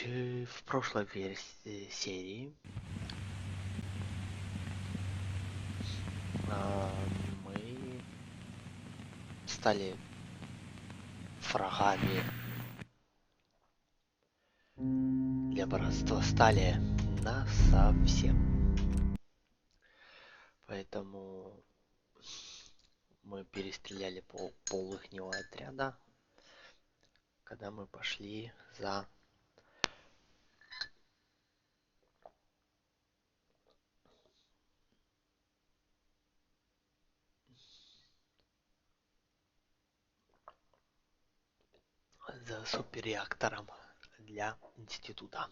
в прошлой версии серии мы стали врагами для братства, стали насовсем. Поэтому мы перестреляли пол ихнего отряда, когда мы пошли за суперреактором для института.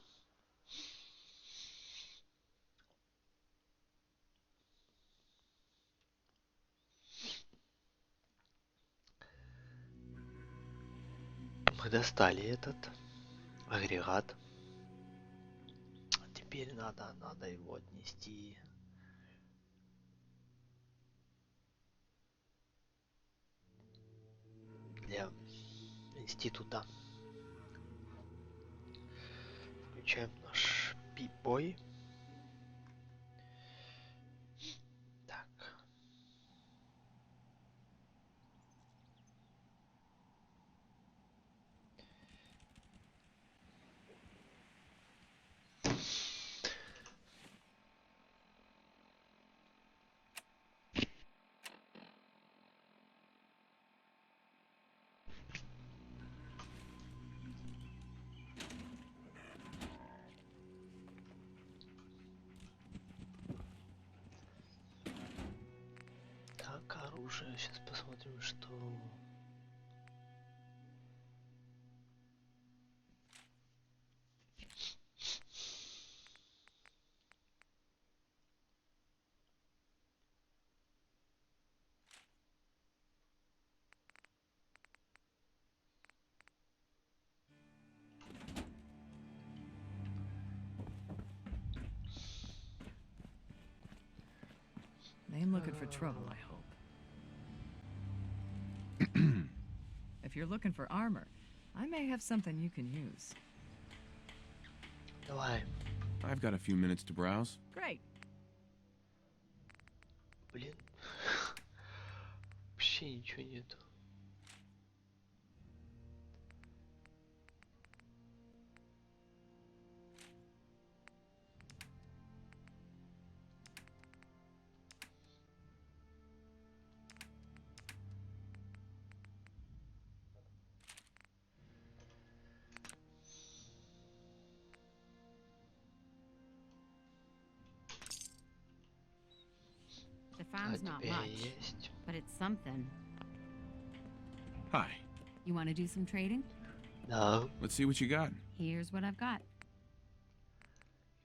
Мы достали этот агрегат. Теперь надо его отнести для института. Включаем наш пип-бой. Так. Так, оружие. Сейчас посмотрим, что... They ain't looking for trouble, I hope. If you're looking for armor, I may have something you can use. Давай. I've got a few minutes to browse. Great. Блин. Вообще ничего нету. The farm's not much, Есть. but it's something. Hi. You want to do some trading? Да. Let's see what you got. Here's what I've got.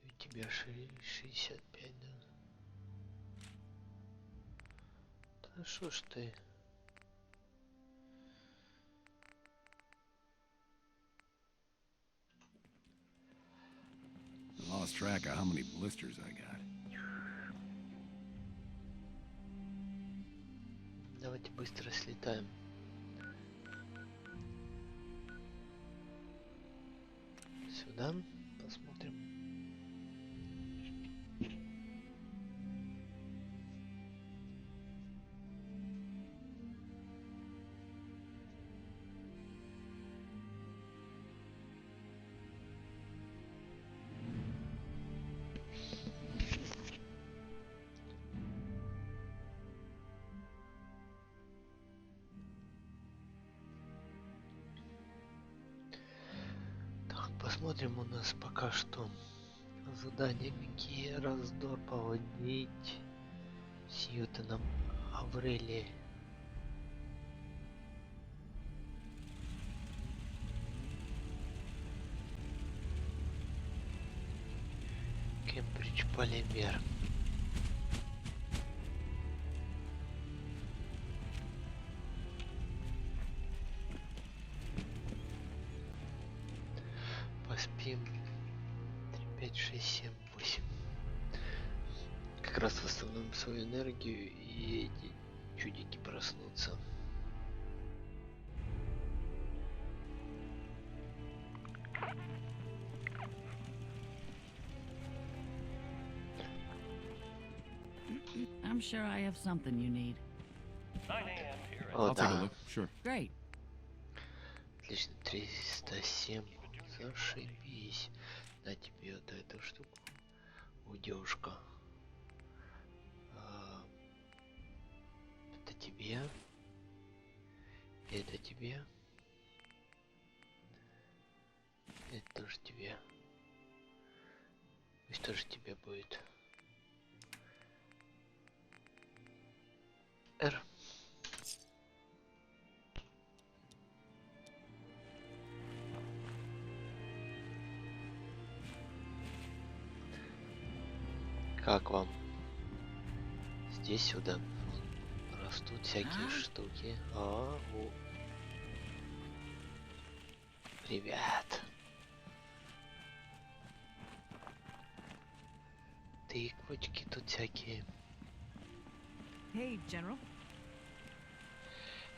У тебя 65, да? Да шо ж ты? I lost track of how many blisters I got. Давайте быстро слетаем. Сюда посмотрим. Посмотрим, у нас пока что задания какие. Раздор, поводить Сьютоном, Аврелии. Кембридж полимер. Поспим 3, 5, 6, 7, 8. Как раз восстановим свою энергию, и эти чудики проснутся. I'm sure I have something you need. 9 a.m. here. О, I'll take a да. look. Sure. Great. Отлично. 307. Зашибись. На тебе вот эту штуку. Удёжка. Это тебе. Это тебе. Это тоже тебе. Пусть тоже тебе будет. R. Как вам? Здесь сюда растут всякие штуки. Привет. Тыквочки тут всякие. Hey, General.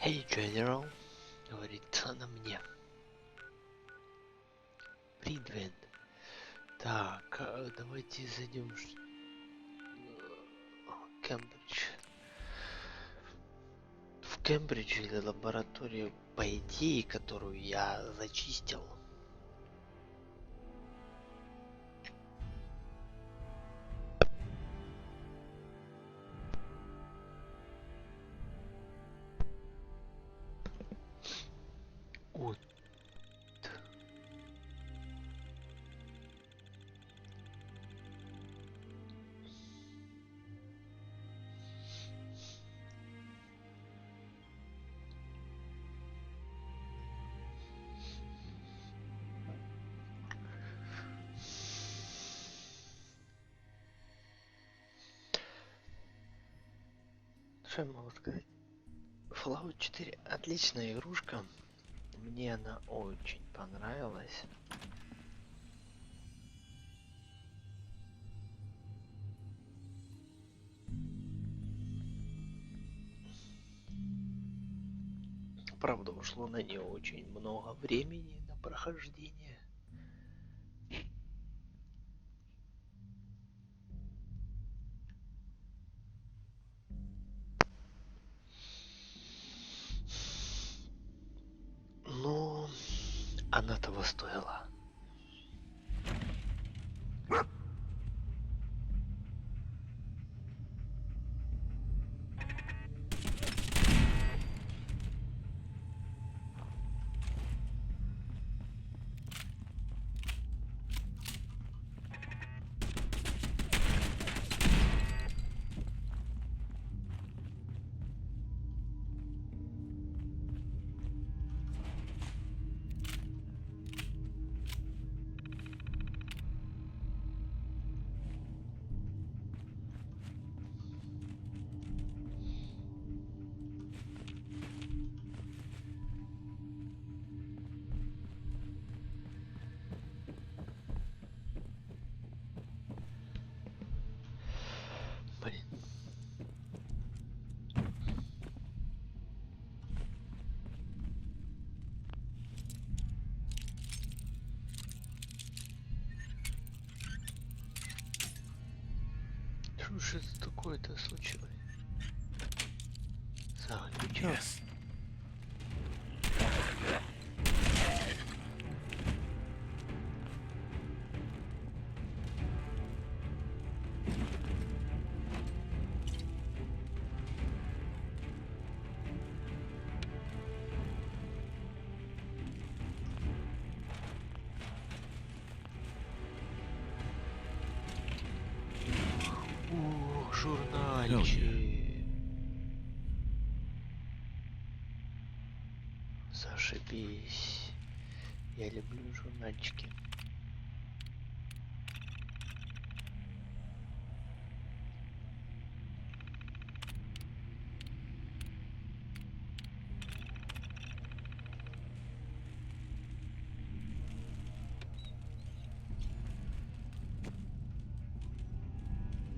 Hey, General. Говорит она мне. Придвин. Так, давайте зайдем в Кембридж. В Кембридже или лабораторию, по идее, которую я зачистил. Вот. Что я могу сказать? Fallout 4 отличная игрушка. Мне она очень понравилась. Правда, ушло на нее очень много времени на прохождение. Но она того стоила. Блин. Что ж это такое-то случилось? Заглючил? Yes. Ух, журнальчик. Зашибись. Я люблю журнальчики.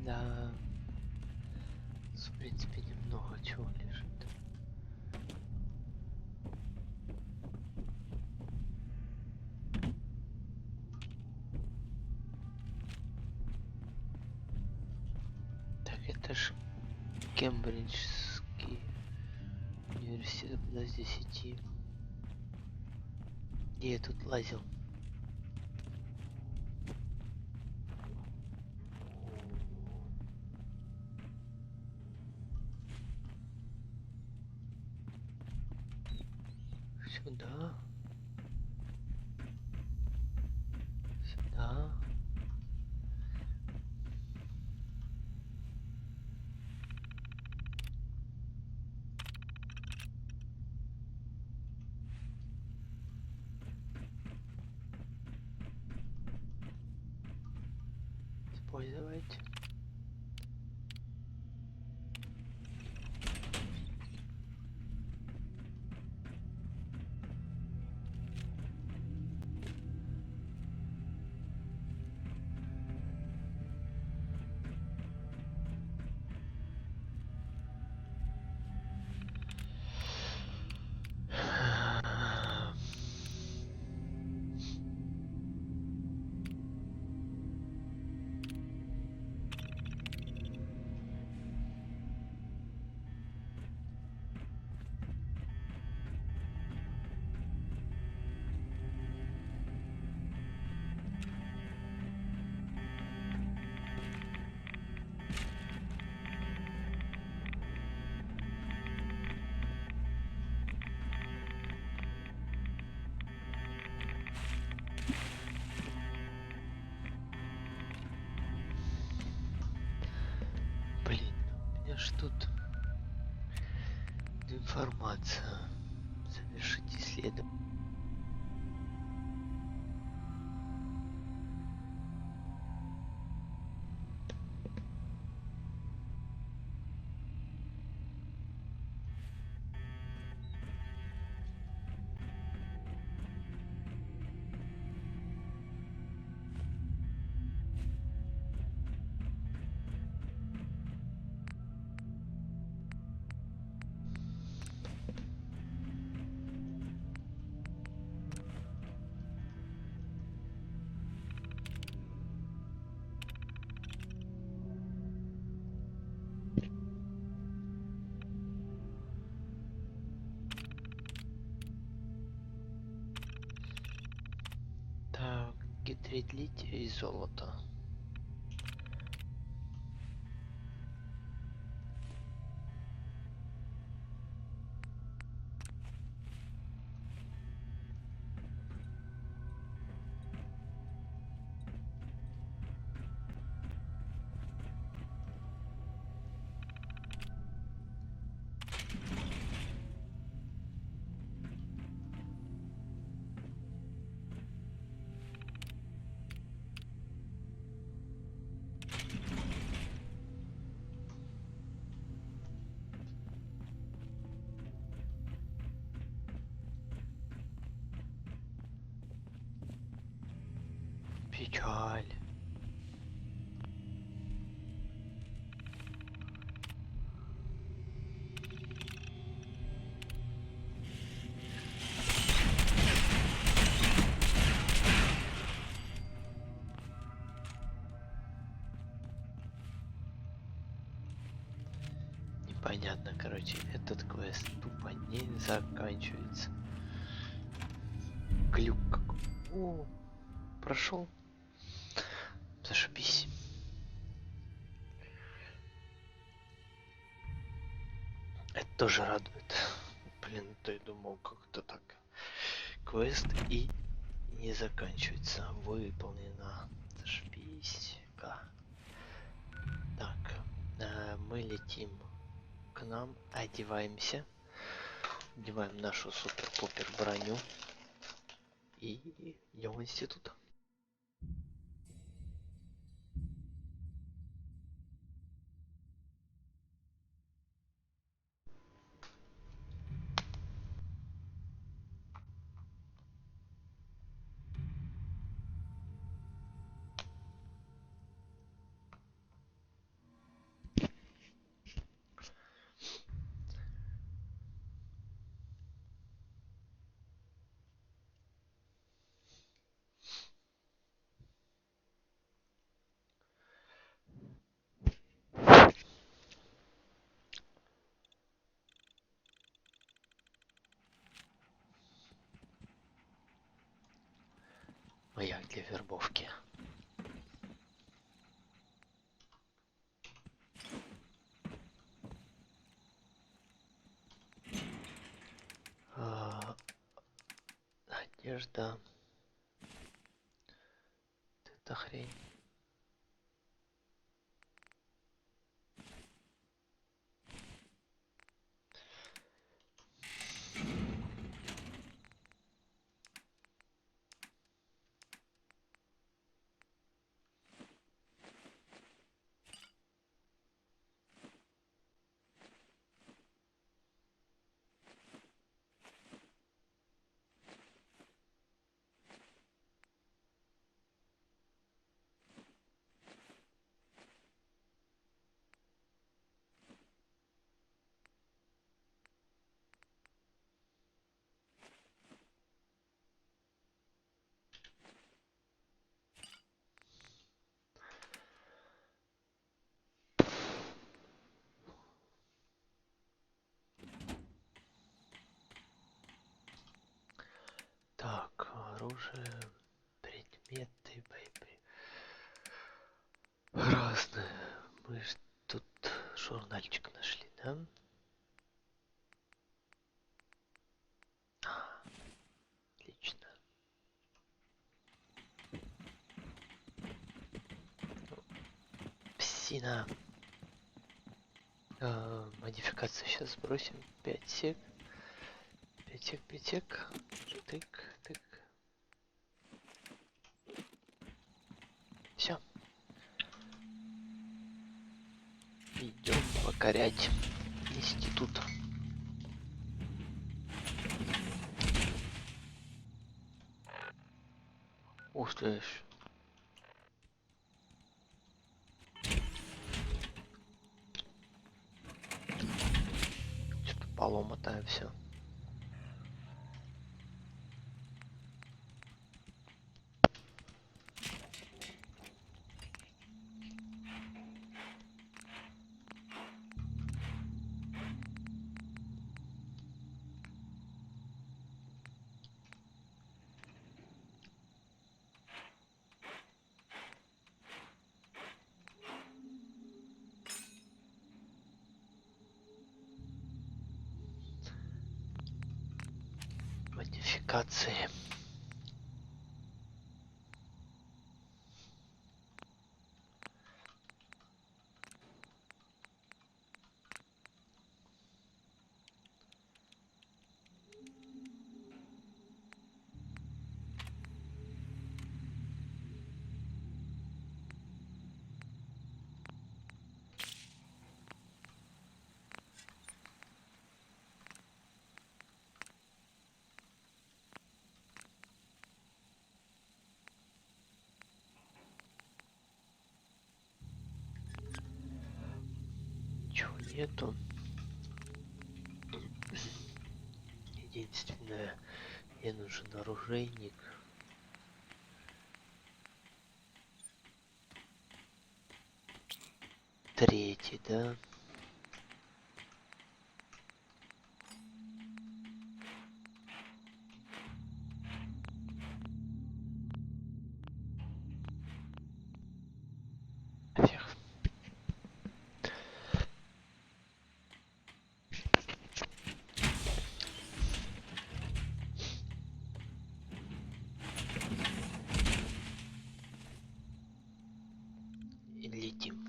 Да. В принципе, немного чего лежит. Так, это ж Кембриджский университет, куда здесь идти? Где я тут лазил? Сюда. Сюда. Использовать. Блин, у меня ж тут информация. Завершить исследование. Так, гидрид лития и золото. Печаль. Непонятно, короче, этот квест тупо не заканчивается. Глюк какой. О, прошел. Зашибись. Это тоже радует. Блин, то я думал, как-то так. Квест и не заканчивается. Выполнено. Зашибись. Так, мы летим к нам, одеваемся. Одеваем нашу супер-пупер броню. И идем в институт. Маяк для вербовки. Одежда. Это хрень. Так, оружие, предметы, разные. Мы тут журнальчик нашли, да? Отлично. Псина. Модификацию сейчас сбросим. 5 сек. 5 сек, 5 сек. Тык, тык. Все. Идем покорять институт. Ух ты ж. Что-то поломотаю все. Модификации. Чего нету? Единственное, мне нужен оружейник. Третий, да? Нафиг. И летим.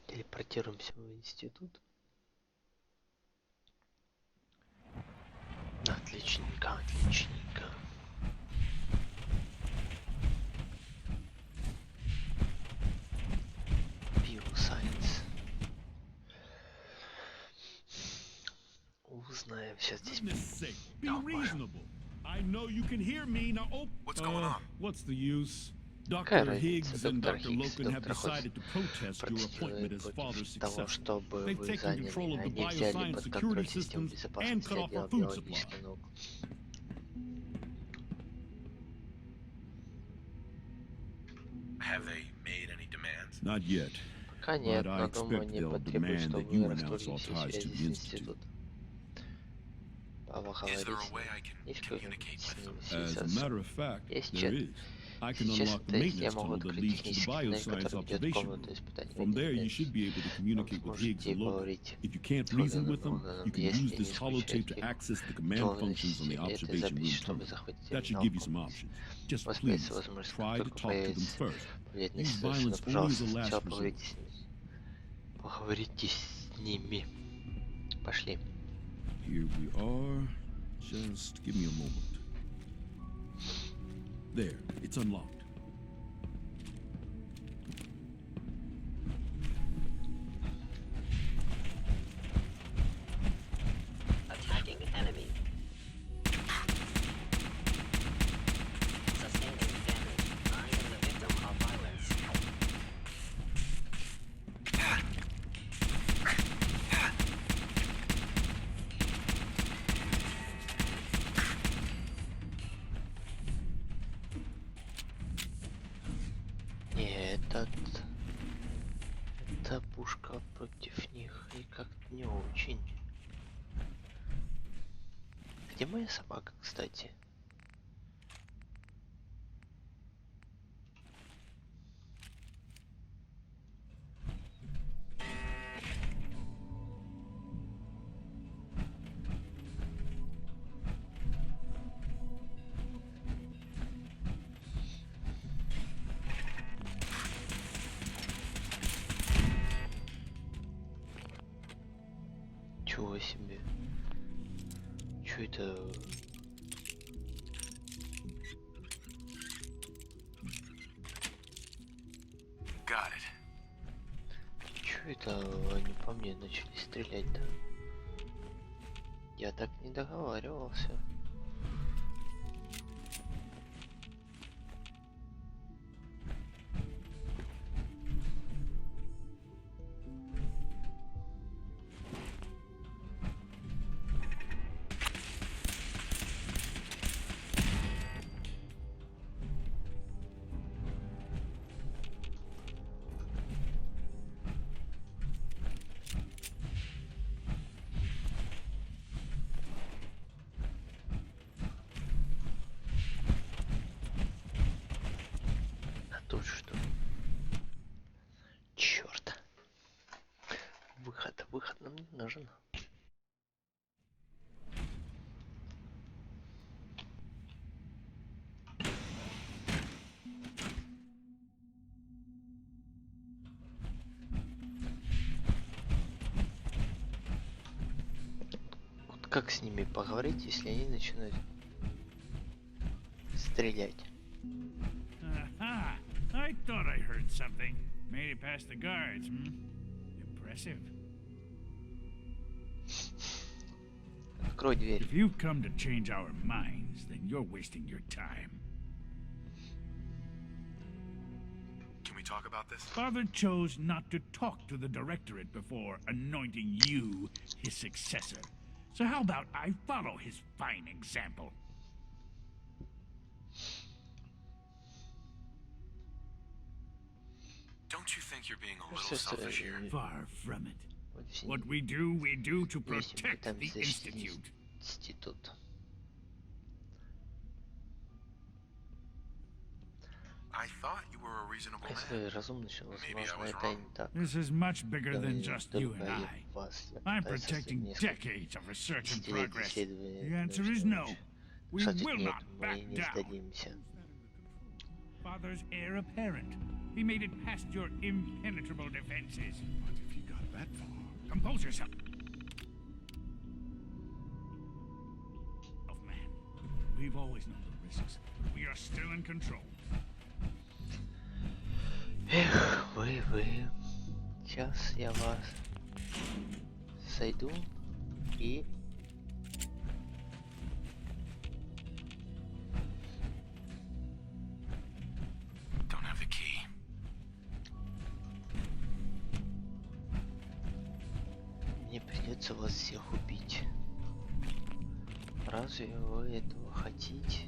Телепортируемся в институт. Отличненько, отличненько. Bioscience. Узнаем сейчас здесь. Goodness sake, be reasonable. I know you can hear me now. What's going on? What's the use? Какая Dr. Higgs разница, and доктор Dr. Хиггс и Loken have доктор Ходс decided to protest your appointment as father's против того, successor. чтобы They've вы taken control заняли. of the Они взяли bioscience под security контроль систему systems and безопасности cut off our отдела food supply. биологических наук. Have they made any demands? Not yet, Пока нет, but I но думаю, expect они they'll потребуют, demand чтобы that вы you renounce расторгли all все ties to связи the с Institute. институтом. Is there a Поговорить way I can есть communicate с with them? ними As a связаться. matter of fact, Есть there чат. is. I can Сейчас unlock the то есть я maintenance могу tunnel that открыть leads to the технический туннель, bioscience который ведет в observation комнату room. испытаний. From there, you should be able to communicate with Higgs Сможете and Logan. поговорить If you can't с reason Логаном with them, Логаном, you can если use не this holotape to исключать их access the command functions on the этой observation room записи, чтобы terminal. захватить That should терминал give you some комплекса. options. Just У вас please, появится возможность, как try to только talk to them появится first. повлиять на Use ситуацию, но, violence only as пожалуйста, a сначала last resort. поговорите с ними. Поговорите с ними. Пошли. Here we are. Just give me a moment. There, it's unlocked. Attacking enemy. Sustaining damage. I am the victim of violence. Не, эта пушка против них и как-то не очень. Где моя собака, кстати? Чего себе? Чё это? Got it. Чё это они по мне начали стрелять-то? Я так не договаривался. А тут что? Чёрт. Выход нам не нужен. Вот как с ними поговорить, если они начинают стрелять? Aha! I thought I heard something. Made it past the guards, hmm? Impressive. Открой дверь. If you've come to change our minds, then you're wasting your time. Can we talk about this? Father chose not to talk to the directorate before anointing you his successor. So how about I follow his fine example? Don't you think you're being a little Кажется, selfish here? Far from it. вот все What we do to вместе protect the пытаемся защитить Institute. институт. I thought you were a reasonable Если man. вы разумный, что, Maybe I возможно, was это wrong. не так. This is much bigger Я than не just you только and я I. вас. Я I'm пытаюсь protecting несколько decades of research and десятилетий progress. исследований. The answer is no. We Кстати, will нет, not мы back не down. сдадимся. Father's heir apparent. He made it past your impenetrable defenses. But if he got that far... Compose yourself. Oh, man. We've always known the risks, but we are still in control. Эх, вы. Сейчас я вас сойду и... Don't придется вас всех убить. Разве вы этого хотите?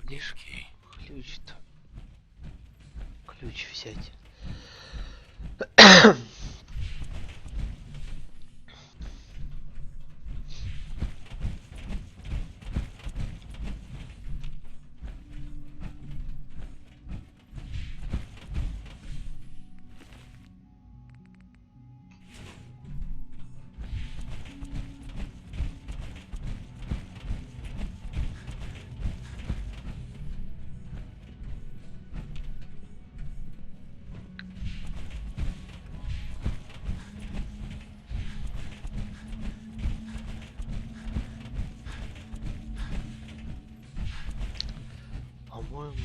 Лишь ключ-то. Ключ взять. По-моему,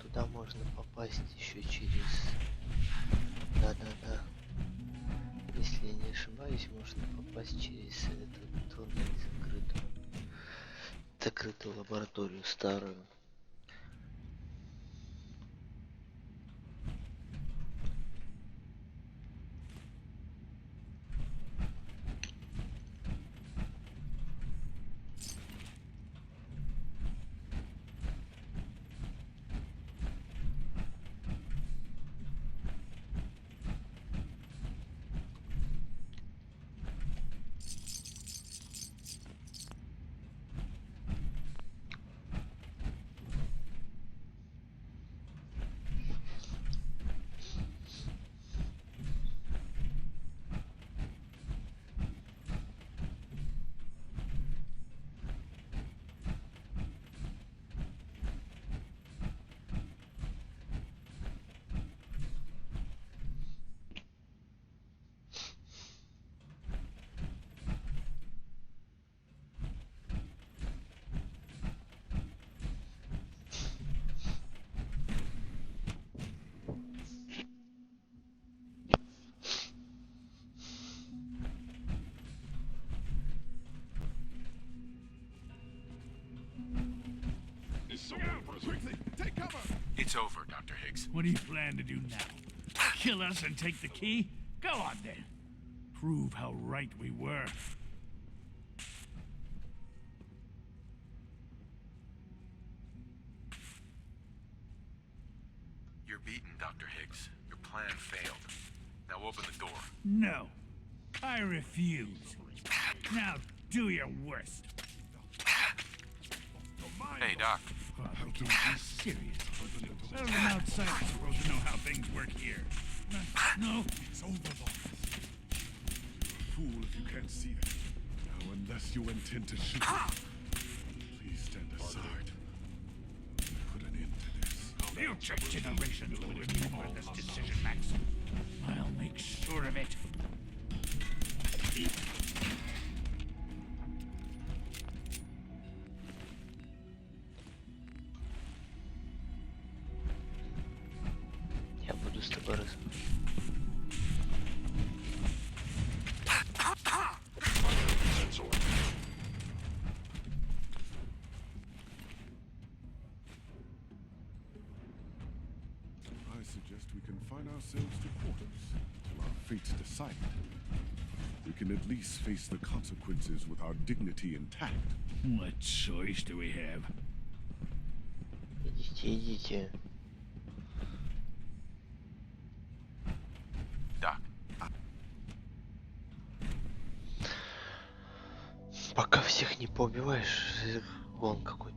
туда можно попасть еще через... Да-да-да. Если я не ошибаюсь, можно попасть через этот туннель закрытую лабораторию старую. It's over, Dr. Higgs. What do you plan to do now? Kill us and take the key? Go on then. Prove how right we were. You're beaten, Dr. Higgs. Your plan failed. Now open the door. No. I refuse. Now do your worst. Hey, Doc. Oh, I can't be serious. Everyone outside is supposed to know how things work here. No. It's over, boss. Fool if you can't see it. Now, unless you intend to shoot, please stand aside. Put an end to this. Future generations will remember this decision, Max. I'll make sure of it. Я буду с тобой раз... I suggest we confine ourselves to quarters till our fate's decided. We can at least face the consequences with our dignity intact. What choice do we have? Идите, идите. не поубиваешь, вон какой-то.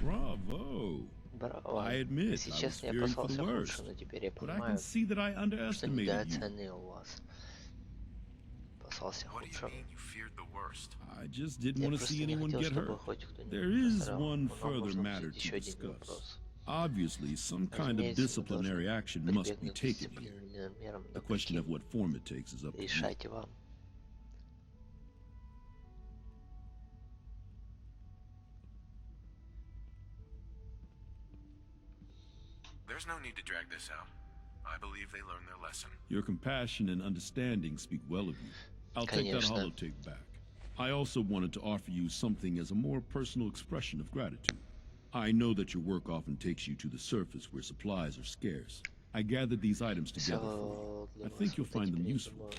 Bravo. Браво. I admit, Если I was честно, я fearing for опасался the лучше, worst, но теперь я but I can понимаю, see that I что underestimated you. недооценил вас. Опасался What do you худшего. mean you feared the worst? I just didn't Я want to просто see не anyone хотел, get чтобы hurt. хоть кто-нибудь There is пострадал. one Но нам further нужно matter обсудить to еще один discuss. вопрос. Obviously, some kind of Разумеется, вы disciplinary должны action must be прибегнуть к taken here. дисциплинарным мерам, The но question of каким? what form it takes is up to you. Решайте вам. There's no need to drag this out. I believe they learned their lesson. Your compassion and understanding speak well of you. I'll take that Конечно. holotape back. I also wanted to offer you something as a more personal expression of gratitude. I know that your work often takes you to the surface where supplies are scarce. I gathered these items together for you. I think you'll find them useful.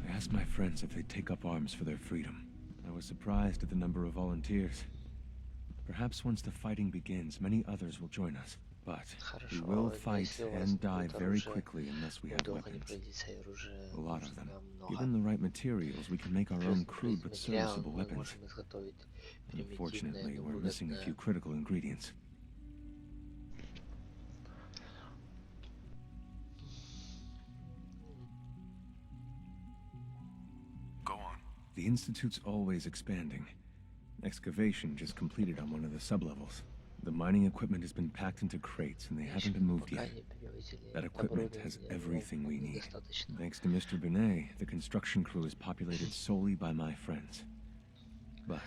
I asked my friends if they'd take up arms for their freedom. I was surprised at the number of volunteers. Perhaps once the fighting begins, many others will join us. But we will fight and die very quickly unless we have weapons. A lot of them. Given the right materials, we can make our own crude but serviceable weapons. Unfortunately, we're missing a few critical ingredients. Go on. The Institute's always expanding. Excavation just completed on one of the sublevels. The mining equipment has been packed into crates and they haven't been moved yet. That equipment has everything we need. Thanks to Mr. Binet, the construction crew is populated solely by my friends. But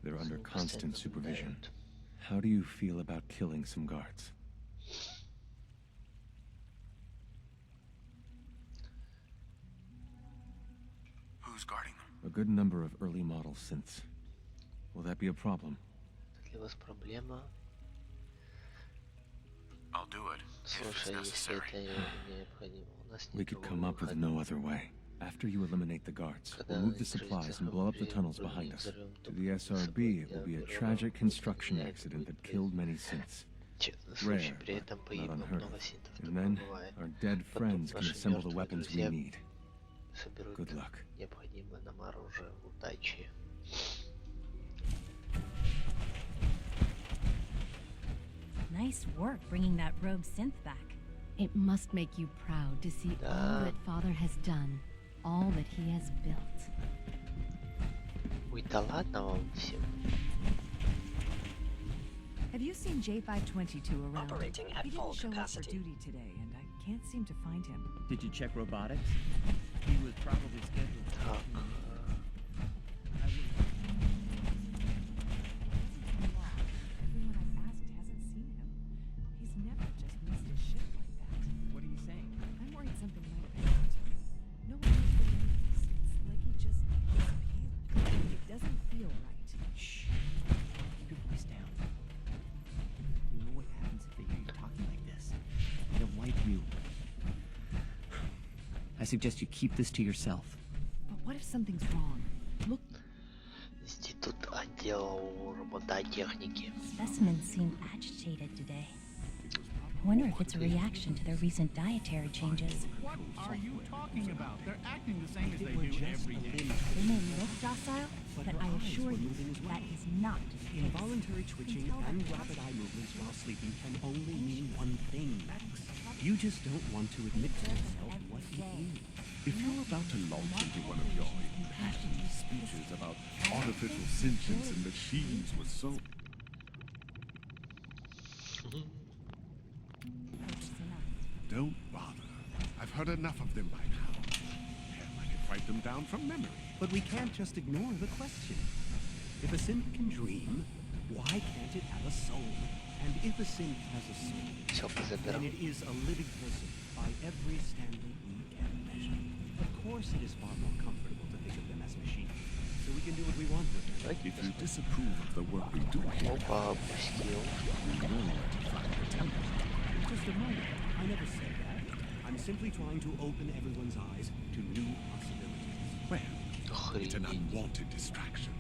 they're under constant supervision. How do you feel about killing some guards? Who's guarding them? A good number of early model synths. Will that be a problem? Для вас проблема. I'll do it, if it's Слушай, если necessary. это необходимо, у нас We нет could другого come up with выхода. no other way. After you eliminate the guards, Когда remove the закрыть supplies and blow up the tunnels behind us. To the SRB, it will be a tragic construction accident that killed many synths. Честный Rare, случай, при этом but not погибло unheard много of. синтов. And Такое then, бывает. our dead friends can наши assemble the мертвые weapons we друзья need. Соберут Good luck. необходимое нам оружие. Удачи. Nice work bringing that rogue synth back. It must make you proud to see all that Father has done, all that he has built. Ой, да ладно вам всем. Have you seen J522 around? Operating at He full didn't show up for capacity. duty today, and I can't seem to find him. Did you check robotics? He was probably scheduled. Так, Everyone I've asked hasn't seen him. He's never just missed a shift like that. What are you saying? I'm worried something might have happened to him. No one knows where he is. It's like he just disappeared. It doesn't feel right. Shh. Keep your voice down. You know what happens if they hear you talking like this? They'll wipe you. I suggest you keep this to yourself. But what if something's wrong? Look, Институт отдела робототехники. Specimens seem agitated today. I wonder if it's a reaction to their recent dietary changes. What are you talking about? They're acting the same as they do every day. They may look docile, but I assure you that is not the case. Involuntary twitching and rapid eye movements while sleeping can only mean one thing, Max. You just don't want to admit to yourself what it means. If you're about to launch into one of your impassioned speeches about artificial sentience and machines with soul, don't bother. I've heard enough of them by now. Hell, I could write them down from memory. But we can't just ignore the question. If a synth can dream, why can't it have a soul? And if a synth has a soul, Все then позабирал. it is a living person by every standard we can measure. Of course, it is far more comfortable to think of them as machines, so we can do what we want with them. Давайте If you disapprove of the work we do here, Опа, опустил. we know where to find the temple. Just a moment. I never said that. I'm simply trying to open everyone's eyes to new possibilities. Well, it's an Охренеть. unwanted distraction.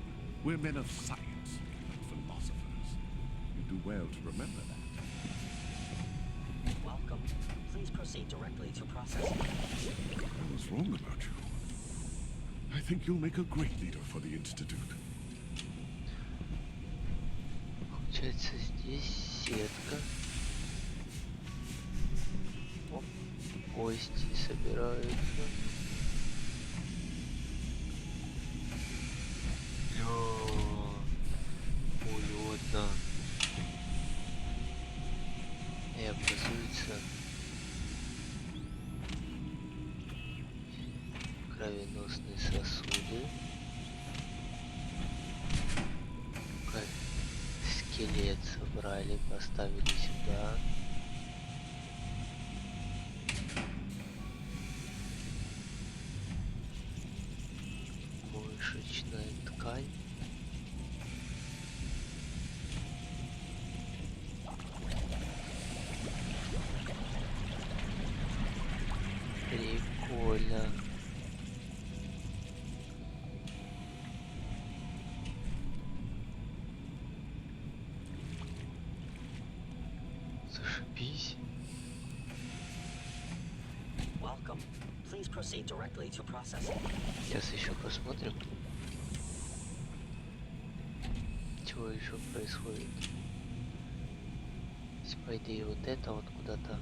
We're men of science, not philosophers. You do well to remember that. Welcome. Please proceed directly to processing. I was wrong about you. I think you'll make a great leader for the Institute. Получается, здесь сетка. Оп, гости собираются. Уютно. И образуются кровеносные сосуды. Скелет собрали, поставили сюда. Мышечная ткань. Прикольно. Зашибись. Welcome. Please proceed directly to processing. Сейчас еще посмотрим, чего еще происходит. По идее, вот это вот куда-то.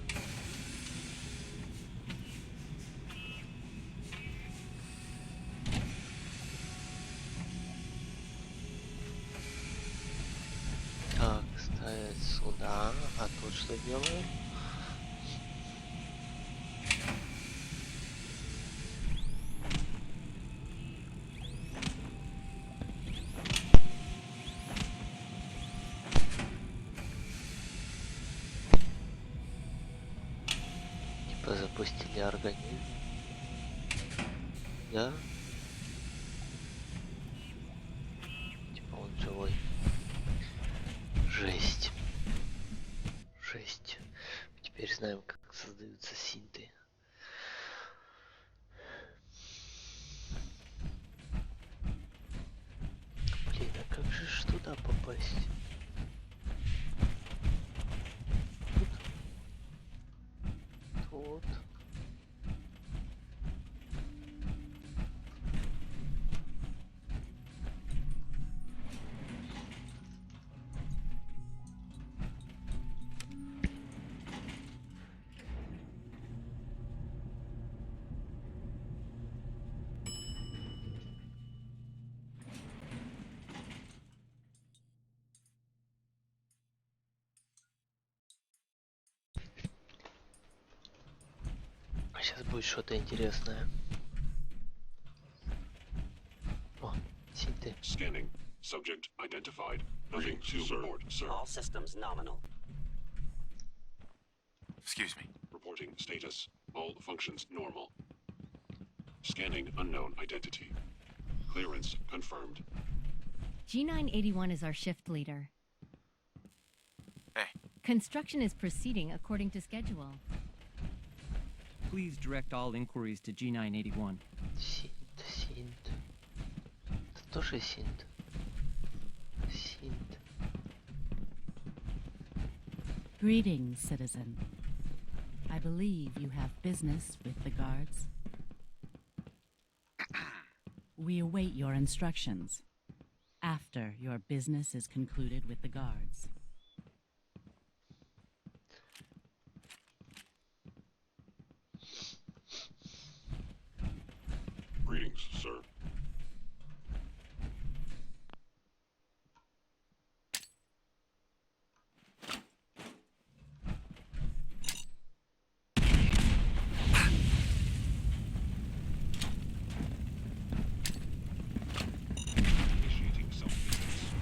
Так, ставят сюда, а тут что делаем? Типа запустили организм. Да? Типа он живой. Жесть. Жесть. Теперь знаем, как создаются синты. Блин, а как же ж туда попасть? Тут. Сейчас будет что-то интересное. О, синты. Scanning. Subject identified. Nothing to report, sir. All systems nominal. Excuse me. Reporting status. All functions normal. Scanning unknown identity. Clearance confirmed. G981 is our shift leader. Hey. Construction is proceeding according to schedule. Please direct all inquiries to G981. Синт. Это тоже синт. Синт. Greetings, citizen. I believe you have business with the guards. We await your instructions after your business is concluded with the guards. Greetings, sir. Initiating self-defense.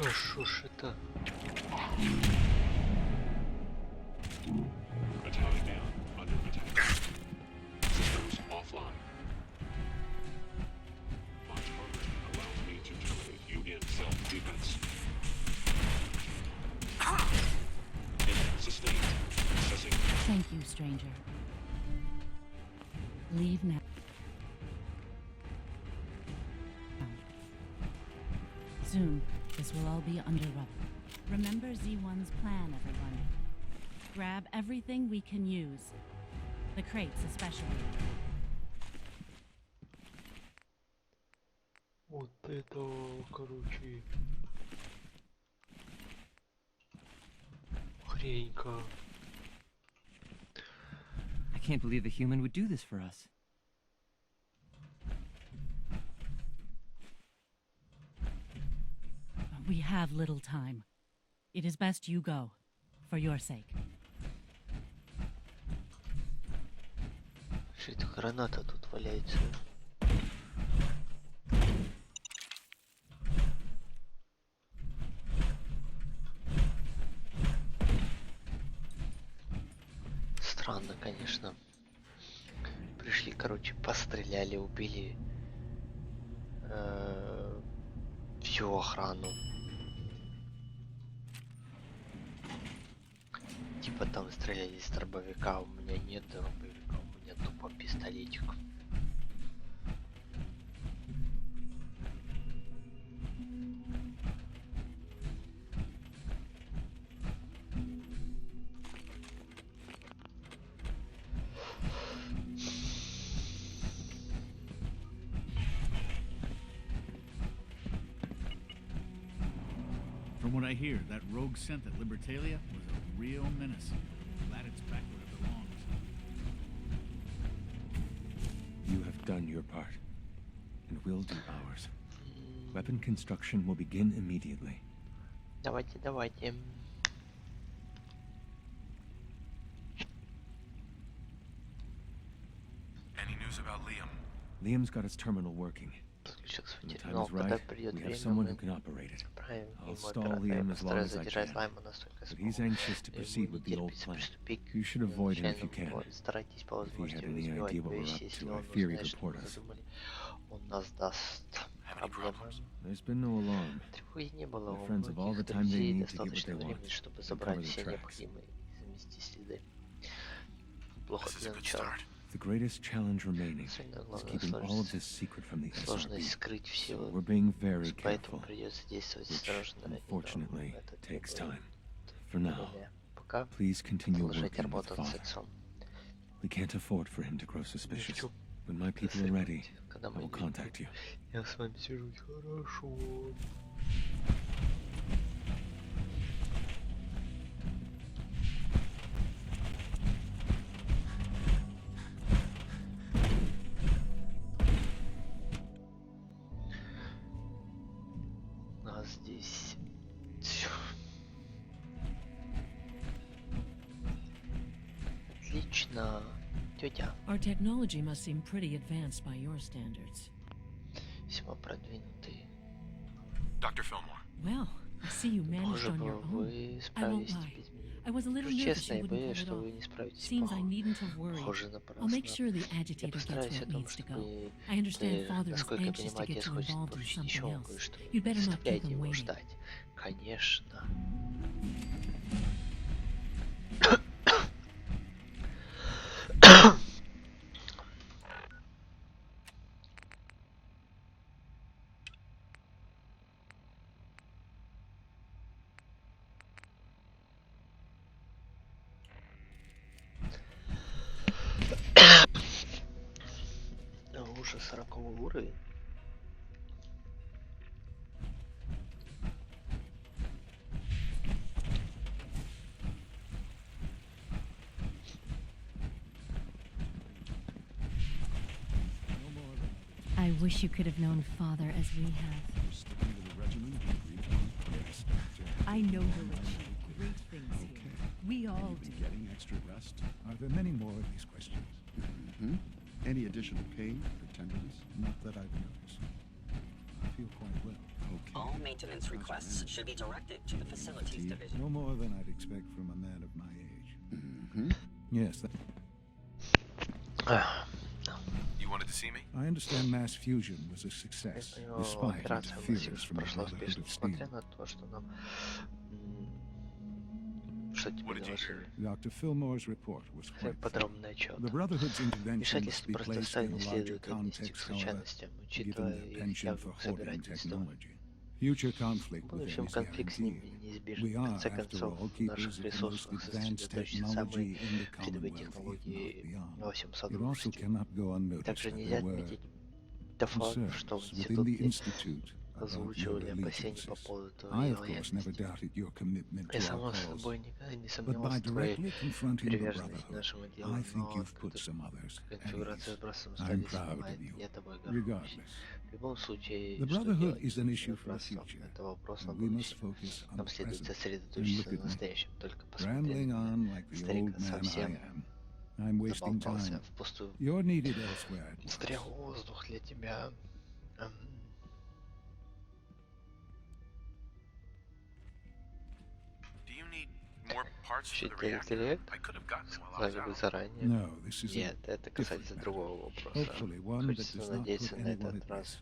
А шо ж это? Battalion under attack. Systems offline. My program allows me to terminate you in self-defense. Hit sustained. Assessing. Thank you, stranger. Leave now. Soon, this will all be under rubber. Remember Z1's plan, everyone. Grab everything we can use. The crates especially. Вот это, короче, хренька. I can't believe the human would do this for us. We have little time. It is best you go, for your sake. Что это граната тут валяется? Странно, конечно. Пришли, короче, постреляли, убили всю охрану. Типа там стреляли из дробовика, у меня нет дробовика, у меня тупо пистолетик. From what I hear, that rogue scent at Libertalia was a real menace. Glad it's back where it belongs. You have done your part, and we'll do ours. Weapon construction will begin immediately. Давайте, давайте. Any news about Liam? Liam's got his terminal working. When the time is right, we have someone who can operate it. I'll stall Liam as long as I can, but he's anxious to proceed with the old plan. You should avoid him if you can. If he had any idea what we're up to, I fear he'd report us. Have any problems? There's been no alarm. My friends have all the time they need to get what they want. They cover their tracks. This is a good start. The greatest challenge remaining is keeping all of this secret from the SRB. So we're being very careful, which unfortunately takes time. For now, please continue working with Father. We can't afford for him to grow suspicious. When my people are ready, I will contact you. Я с вами свяжусь, хорошо. А здесь все. Отлично. Тетя. Our technology must seem pretty advanced by your standards. Весьма продвинутый. Dr. Fillmore. Well, I see you managed on your own. I won't lie. I was a little nervous you wouldn't pull it off. Seems I needn't have worried. I'll make sure the agitator gets where it needs to go. I understand Father is anxious to get you involved in something else. You'd better not keep him waiting. Конечно. Уже 40 уровень. I wish you could have known Father as we have. I know you'll achieve great things here. We all do. Getting extra rest? Are there many more of these questions? Mm-hmm. Any additional pain or tenderness? Not that I've noticed. I feel quite well. Okay. All maintenance requests should be directed to the facilities division. No more than I'd expect from a man of my age. Yes. You wanted to see me? I understand mass fusion was a success, despite interference from the Brotherhood of Steel. Dr. Fillmore's report was quite thorough. The Brotherhood's intervention must be placed in a larger context, however, given their penchant for hoarding technology. Future conflict with them is guaranteed. We are, after all, keepers of the most advanced technology in the Commonwealth, if not beyond. It also cannot go unnoticed that there were concerns within the Institute about your allegiances. I, of course, never doubted your commitment to our cause, but by directly confronting the Brotherhood, I think you've put some others at ease. I'm proud of you, regardless. The Brotherhood is an issue for the future, and we must focus on the present. And look at me, rambling on like the old man I am. I'm wasting time. You're needed elsewhere at once. More parts for the reactor? I could have gotten them while I was out. No, this is a different matter. Hopefully one that does not put anyone at risk.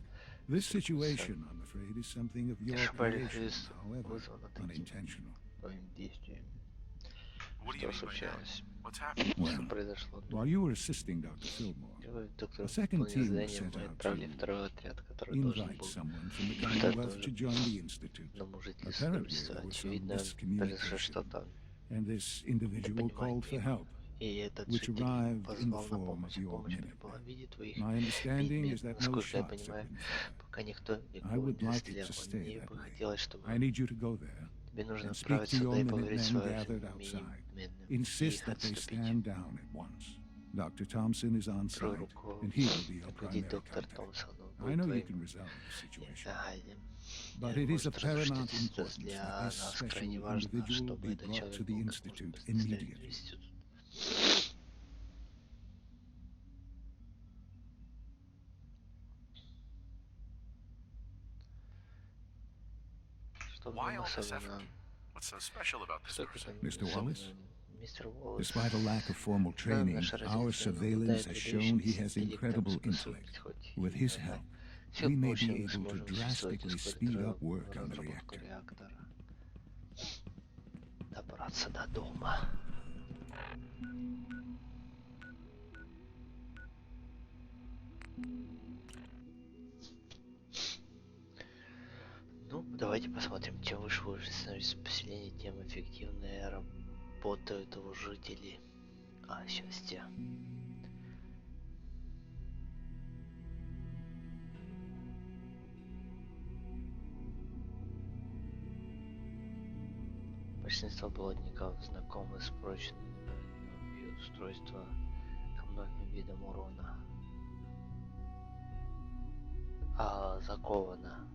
This situation, I'm afraid, is something of your creation, however unintentional. What do you mean by that? What's happened? Well, while you were assisting Dr. Fillmore, a second team was sent out to invite someone from the Commonwealth to join the Institute. Apparently there was some miscommunication, and this individual called for help, which arrived in the form of your minute. My understanding is that no shots have been fired. I would like it to stay that way. I need you to go there and speak to your Minutemen gathered outside. Insist that they stand down at once. Dr. Thompson is on site, and he will be your primary contact. I know you can resolve the situation, but it is of paramount importance that this special individual be brought to the Institute immediately. Why all this effort? What's so special about this person? Mr. Wallace? Despite a lack of formal training, our surveillance has shown he has incredible intellect. With his help, we may be able to drastically speed up work on the reactor. Добраться до дома. Ну, давайте посмотрим, чем выше вы становитесь поселение, тем эффективнее работают его жители. Счастье. Большинство болотников знакомы с прочными устройства ко многим видам урона. Заковано.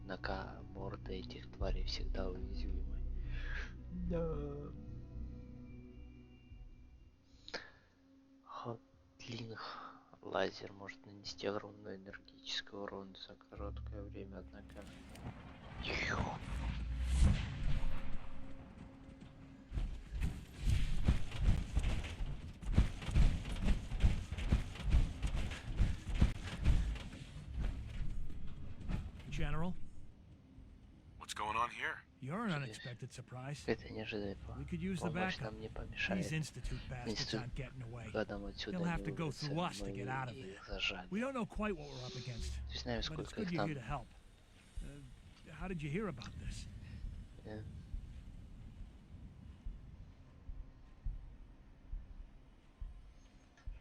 Однако морды этих тварей всегда уязвимы. Да. Хотлинг лазер может нанести огромный энергетический урон за короткое время, однако... General? What's going on here? You're an unexpected surprise. Это неожиданная помощь нам не помешает. Институт, когда мы отсюда не выберемся, мы их зажали. We don't know quite what we're up against. Не знаем, сколько их там. How did you hear about this?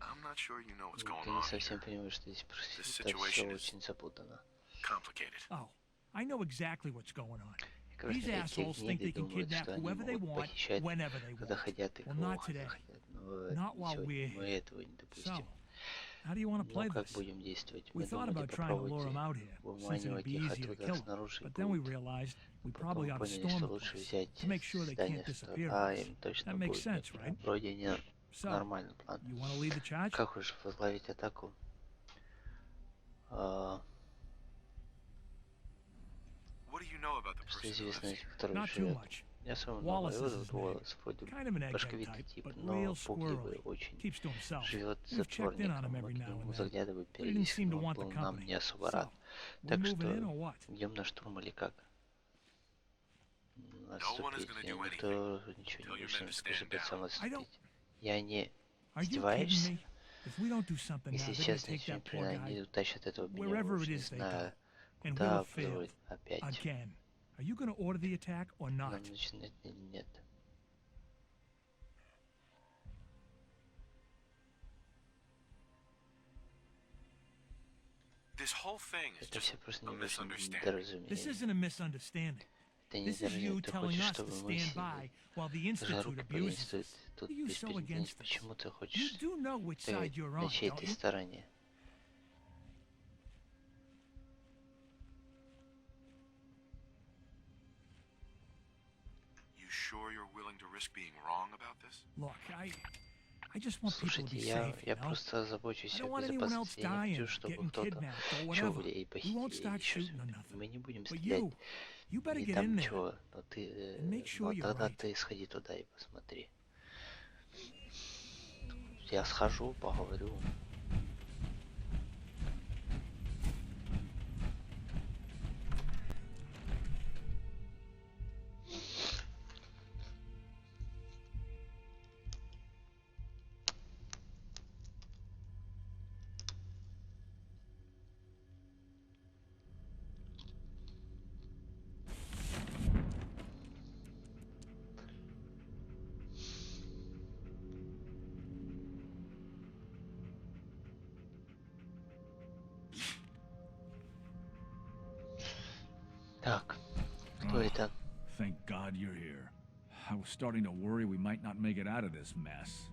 I'm not sure you know what's going Ты on. не совсем понимаешь, что здесь происходит. Все очень запутано. Complicated. Oh, I know exactly what's going on. These assholes think they can kidnap whoever they want, whenever they want. Well, not today. Not while we're here. So, how do you want to play this? We thought about trying to lure them out here, since it would be easier to kill them. But then we realized we probably ought to storm the place to make sure they can't disappear. That makes sense, right? So, you want to lead the charge? Как хочешь возглавить атаку? What do you что известно этих, которые Not too живет. much. Я своему Wallace новый is his name. Уоллес, вроде Kind of an egghead башковитый type, тип, but но real пугливый squirrely. очень. Keeps to himself. Живет We've checked in on затворником, him мы every к now нему and then, заглядываем but he didn't seem периодически, to но он want the был нам company. не особо So, рад. we Так moving in что or what? идем на штурм или как? Отступить. Никто ничего не будет, скажи, сам отступить. Я не издеваешься? If we don't do something now, Если they're gonna честно, take that poor они guy утащат этого wherever it не is they go, знаю, and куда we'll fail опять. again. Are you gonna order the attack or not? Нам начинать или нет? This whole thing is Это just все просто a недоразумение. This isn't a misunderstanding. Это This is you недоразумение. Ты telling хочешь, us to чтобы мы stand by while the сжали Institute руки abuses повесить us. тут Are you без so передней? against us? Почему ты You хочешь? do know which Ты side you're на on, чьей don't ты you? стороне? You sure you're willing to risk being wrong about this? Look, I just want people to Слушайте, be я safe, you know? просто забочусь I о don't want anyone else безопасности. Я не dying, хочу, чтобы getting кто-то kidnapped or чего whatever. или We won't похитили, start или еще shooting or что-то. nothing. Мы не будем But стрелять. you better Или get там in there чего. Но ты, and make sure но you're тогда right. ты сходи туда и посмотри. Я схожу, поговорю. Так, кто это? Thank God you're here. I was starting to worry we might not make it out of this mess.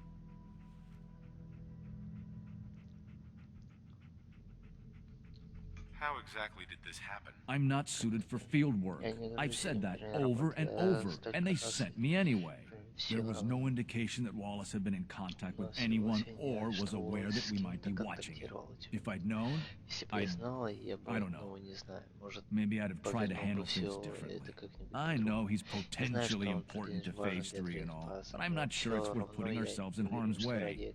How exactly did this happen? I'm not suited for field work. I've said that over and over, and they sent me anyway. There was no indication that Wallace had been in contact with anyone or was aware that we might be watching him. If I'd known, I don't know. Maybe I'd have tried to handle things differently. I know he's potentially important to Phase 3 and all, but I'm not sure it's worth putting ourselves in harm's way.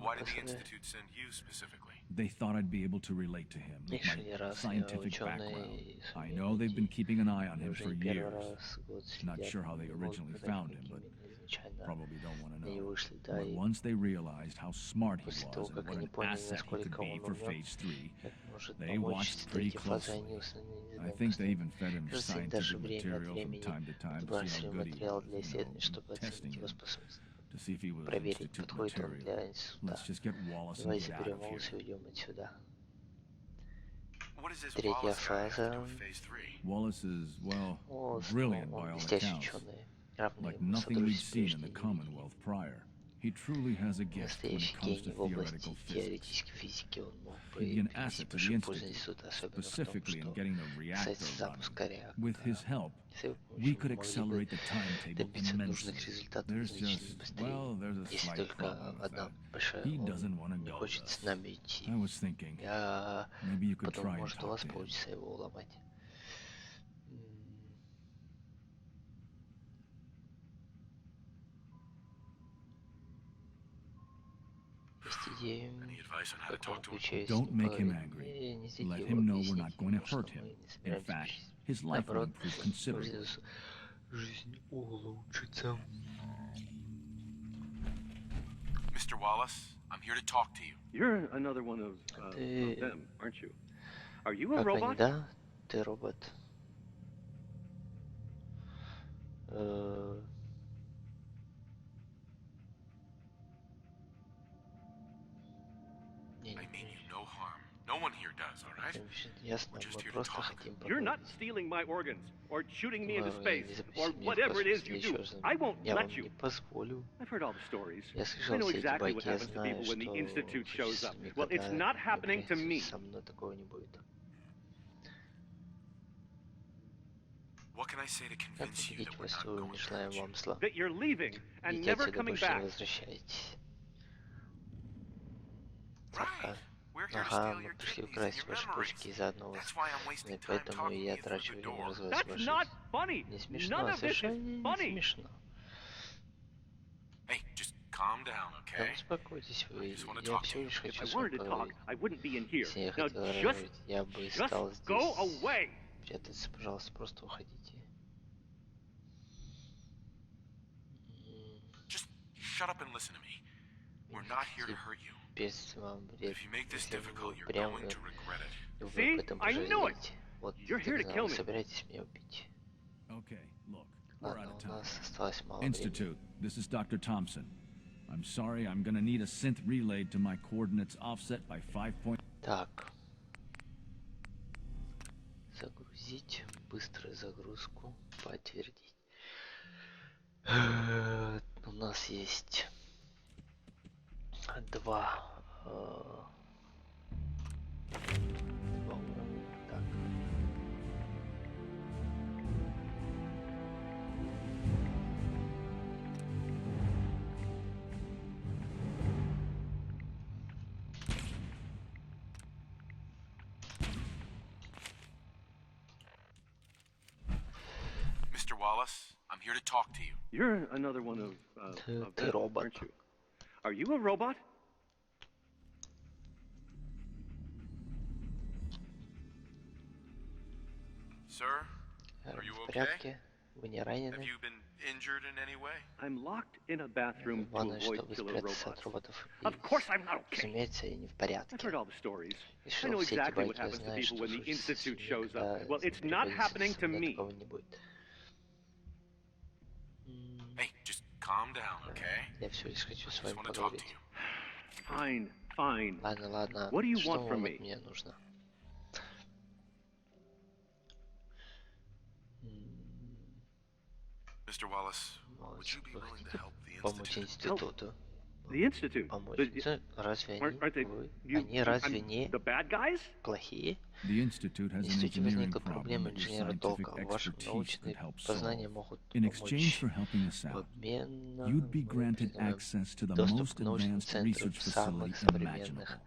Why did the Institute send you specifically? They thought I'd be able to relate to him with my scientific background. I know they've been keeping an eye on him for years. Not sure how they originally found him, but probably don't want to know. But once they realized how smart he was and what an asset he could be for Phase 3, they watched pretty closely. I think they even fed him scientific material from time to time to see how good he was, testing him. To see if he was Institute material. Let's just get Wallace and get out of here. What is this Третья Wallace guy have to фаза. do with Phase 3? Wallace is, well, brilliant by all accounts. Like nothing we'd seen in the Commonwealth prior. He truly has a gift when it comes to theoretical physics. He'd be an asset to the Institute, specifically in getting the reactor running. With his help, we could accelerate the timetable immensely. There's just, well, there's a slight problem with that. He doesn't want to go with us. I was thinking, maybe you could try and talk to him. Any advice on how to talk to him? Don't make him angry. Let him know we're not going to hurt him. In fact, his life will improve considerably. Mr. Wallace, I'm here to talk to you. You're another one of them, aren't you? Are you a robot? Да, ты робот. I mean you no harm. No one here does, all right? Ясно, We're just мы here to просто talk. хотим You're not поговорить. stealing my organs, or shooting me into Вы space, не or запустите меня в whatever it космос is you или do. еще что-нибудь. I won't Я вам let you. не позволю. I've heard all the stories. Я I слышал know все эти exactly what байки, я happens to знаю, people when the что Institute shows up. никогда Well, it's not happening to me. со мной такого не будет. What can I say to Как convince you победить that we're вас, not что вы going не to желаем hurt you? вам зла? That you're leaving and Идите never отсюда, coming больше не back. возвращайтесь. Right. We're here to Ага, steal мы your пришли kidneys and украсть your ваши memories. почки и заодно вас. That's why I'm wasting time Поэтому talking я you through трачу the время на door. развод That's ваших. not funny. Не None смешно, of this is совершенно не funny. смешно. Hey, just calm down, Да okay? успокойтесь вы, I just wanna я talk to всего you. лишь If хочу I с вами wanted to talk, поговорить. I wouldn't be in here. Если я Now хотел just разговаривать, я бы стал здесь. go away. Прятаться, пожалуйста, просто уходите. Just shut up and listen to me. We're not here to hurt you. Без вам вред. If you make this Если вы difficult, you're прямо, going to regret it. вы See? об этом I knew it. пожалеете. Вот, You're here to так kill вы me. собираетесь меня убить. Okay, look, we're out Ладно, of у time. нас осталось мало времени. Institute, this is Dr. Thompson. I'm sorry, I'm gonna need a synth relayed to my coordinates offset by 5 point... Так. Загрузить. Быструю загрузку. Подтвердить. У нас есть два уровня. Так. Mr. Wallace, I'm here to talk to you. You're another one of them, aren't you? Are you a robot? Sir, are you В okay? порядке? Вы не ранены? Have you been injured in any way? I'm locked in a bathroom to Главное, avoid чтобы killer спрятаться от robots. роботов. Of course I'm not okay. Разумеется, я не в I've порядке. heard all the stories. И I что know все эти exactly what байки, я happens to знаю, people что when the случится с Institute людьми, shows когда up. Well, it's not happening to me. такого не будет. Hey, just calm down, okay? Я все лишь хочу с I just вами want to talk to поговорить. you. Fine, fine. Ладно, ладно. What do you Что want from вам me? от меня нужно? Mr. Wallace, would you be willing to help the Помочь Institute? институту. The Institute. Помочь. The- Разве aren't they? они разве не The bad guys? плохие? The Institute has В an институте engineering возникла problem проблема that your инженера scientific толка. Ваши expertise научные could help познания solve. могут In exchange помочь. for helping us В out, обмен на you'd be granted предоставим access to the доступ most к научным advanced центрам research самых facility современных imaginable.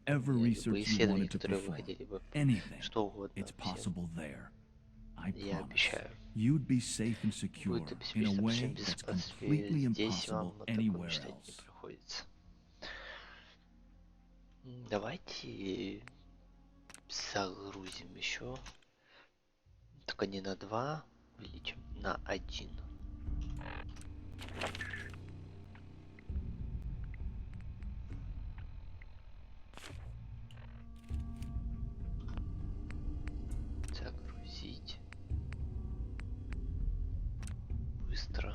Whatever любые research you исследования, wanted to которые вы perform, хотели бы, anything, что угодно, it's possible there. I я promise. обещаю. You'd be safe and secure Будет in a обеспечено way всем that's безопасствие. completely Здесь вам impossible вот такое anywhere мечтать не else. приходится. Давайте загрузим еще. Только не на 2, увеличим на 1. Загрузить. Быстро.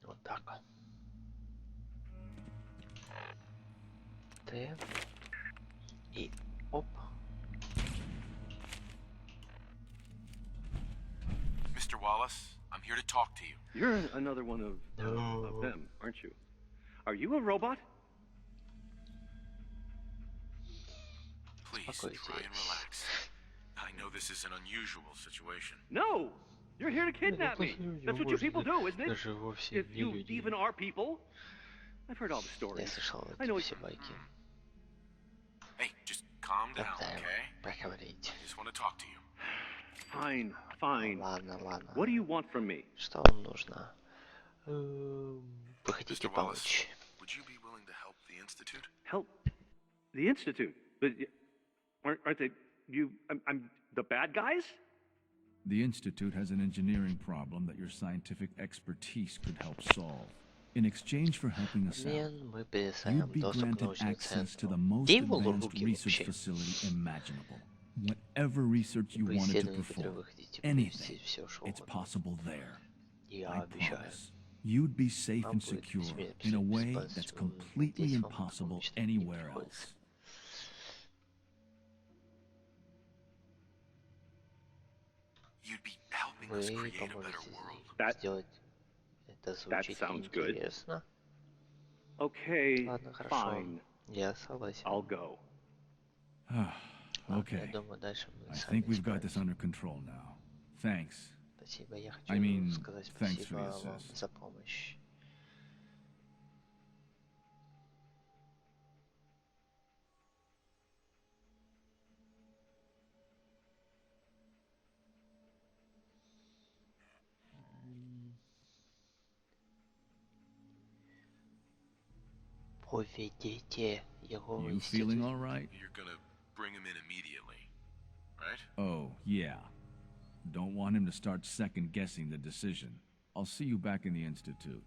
Вот так. Т. И оп. Mr. Wallace, I'm here to talk to you. You're another one of them, aren't you? Are you a robot? Please try and relax. I know this is an unusual situation. No! You're here to kidnap me. That's what you people do, isn't it? Даже вовсе If не you люди. even are people. I've heard all the Я stories. слышал I know эти it's... все байки. Hey, just calm down, Давай okay? поговорить. I just want to talk to you. Fine, fine. Ладно, ладно. What do you want from me? Что вам нужно? Вы хотите Mr. Wallace, помочь? would you be willing to help the Institute? Help the Institute. But aren't they... I'm the bad guys? The Institute has an engineering problem that your scientific expertise could help solve. In exchange for helping us out, Обмен мы you'd предоставим be доступ к granted научному access to the центру. most Где его advanced руки research вообще? facility imaginable. Whatever research you Любые wanted to исследования, которые perform, вы хотите anything, провести, все что it's угодно. possible there. Я I обещаю. promise. You'd be safe Вам and будет secure in a way that's completely Здесь вам impossible мечтать не anywhere приходится. else. You'd be helping us Вы create a better поможете world. сделать это звучит sounds good. интересно. Okay, Ладно, хорошо. fine. Я согласен. I'll go. Okay. I think we've got this under control now. Thanks. Спасибо, я хочу I mean, сказать thanks for спасибо the вам assist. за помощь. Поведите его в You feeling институт. all right? You're gonna bring him in immediately, right? Oh, yeah. Don't want him to start second-guessing the decision. I'll see you back in the Institute.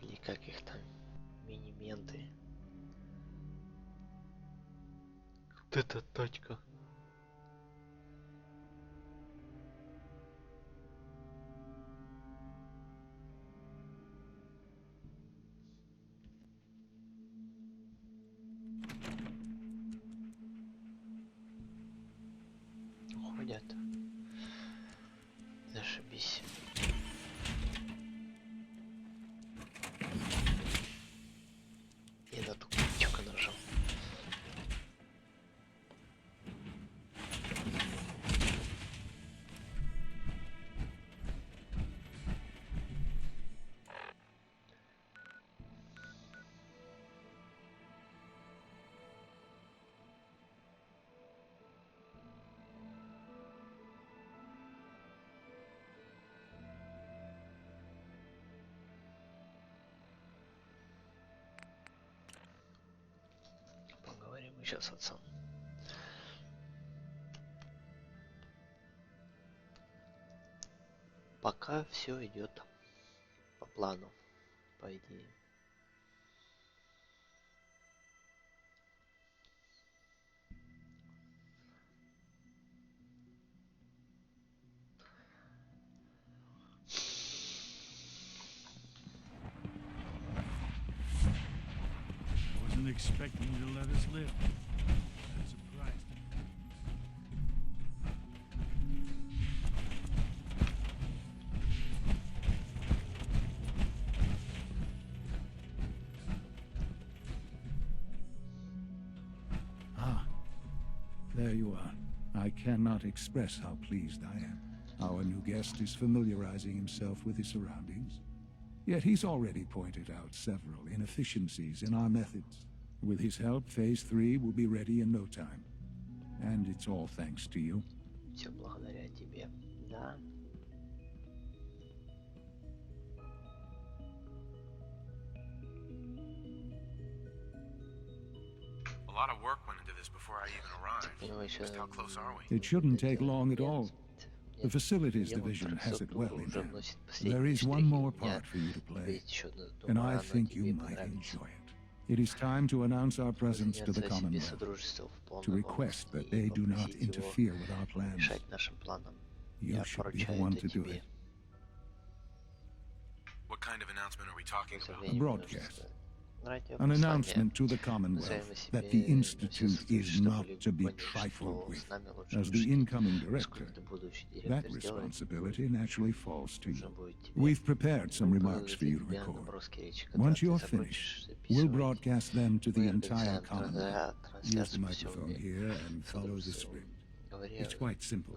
Или как их там, мини-менты. Вот эта тачка. Уходят. Зашибись. Я на ту кнопочку нажал. Поговорим еще с отцом. Пока все идет по плану, по идее. Wasn't expecting you to let us live. That surprised me. Ah, there you are. I cannot express how pleased I am. Our new guest is familiarizing himself with his surroundings. Yet he's already pointed out several inefficiencies in our methods. With his help, Phase 3 will be ready in no time. And it's all thanks to you. Все благодаря тебе. Да. A lot of work went into this before I even arrived. Just how close are we? It shouldn't take long at all. The Facilities Division has it well in hand. There is one more part for you to play, and I think you might enjoy it. It is time to announce our presence to the Commonwealth, to request that they do not interfere with our plans. You should be the one to do it. What kind of announcement are we talking about? A broadcast. An announcement to the Commonwealth that the Institute is not to be trifled with. As the incoming director, that responsibility naturally falls to you. We've prepared some remarks for you to record. Once you're finished, we'll broadcast them to the entire Commonwealth. Use the microphone here and follow the script. It's quite simple.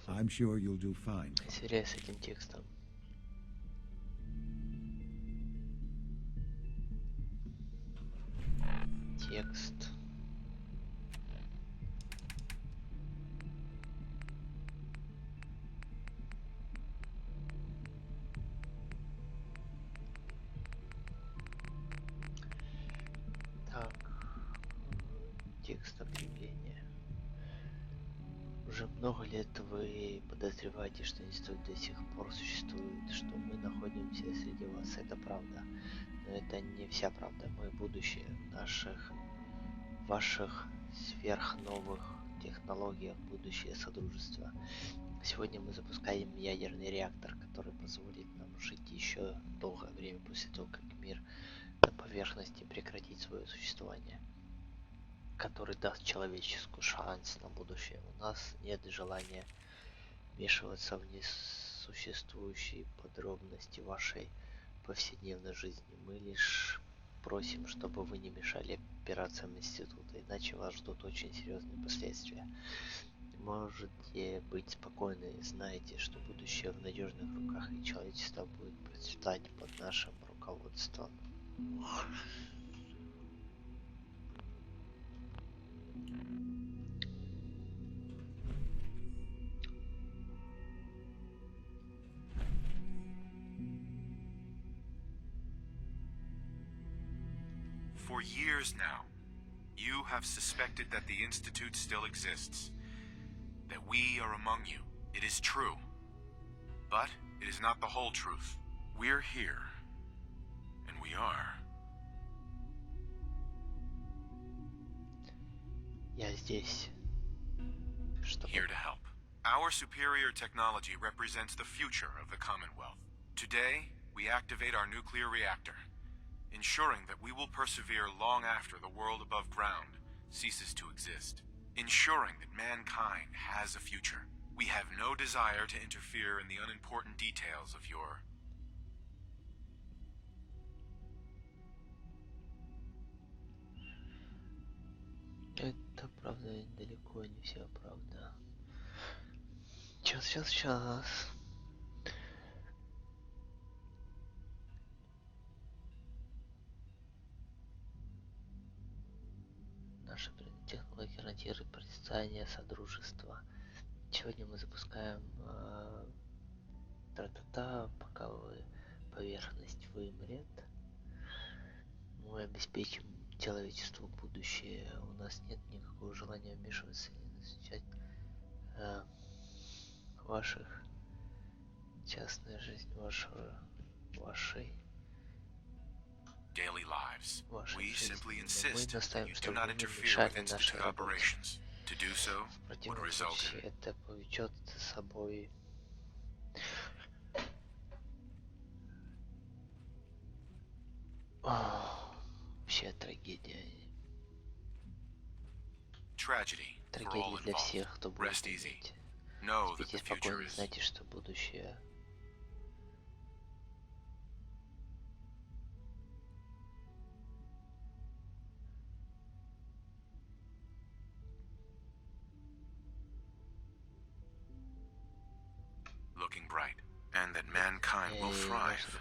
I'm sure you'll do fine. Сверяй с этим текстом. Текст. Так. Текст объявления. Уже много лет вы подозреваете, что институт до сих пор существует, что мы находимся среди вас. Это правда. Но это не вся правда. Мы будущее ваших сверхновых технологиях, будущее Содружества. Сегодня мы запускаем ядерный реактор, который позволит нам жить еще долгое время после того, как мир на поверхности прекратит свое существование, который даст человечеству шанс на будущее. У нас нет желания вмешиваться в несуществующие подробности вашей повседневной жизни. Мы лишь просим, чтобы вы не мешали операциям института, иначе вас ждут очень серьезные последствия. Можете быть спокойны, знаете, что будущее в надежных руках, и человечество будет процветать под нашим руководством. For years now, you have suspected that the Institute still exists, that we are among you. It is true. But it is not the whole truth. We're here. And we are. Я здесь. Here to help. Our superior technology represents the future of the Commonwealth. Today, we activate our nuclear reactor, ensuring that we will persevere long after the world above ground ceases to exist. Ensuring that mankind has a future. We have no desire to interfere in the unimportant details of your... Это правда далеко не вся правда. Сейчас. Наша технология гарантирует процветание Содружества. Сегодня мы запускаем тра-та-та, пока поверхность вымрет. Мы обеспечим человечеству будущее. У нас нет никакого желания вмешиваться и насыщать ваших частная жизнь, вашей daily lives. We simply Мы insist that наставим, you do чтобы not вы не interfere мешали with нашей Institute работе. operations. To do so В would противном result случае in... это повлечет за собой вообще трагедия. Tragedy for all Трагедия для всех, involved. кто будет Rest easy. иметь. Know that Спите the future спокойно, is... знайте, что будущее looking bright, and that mankind will thrive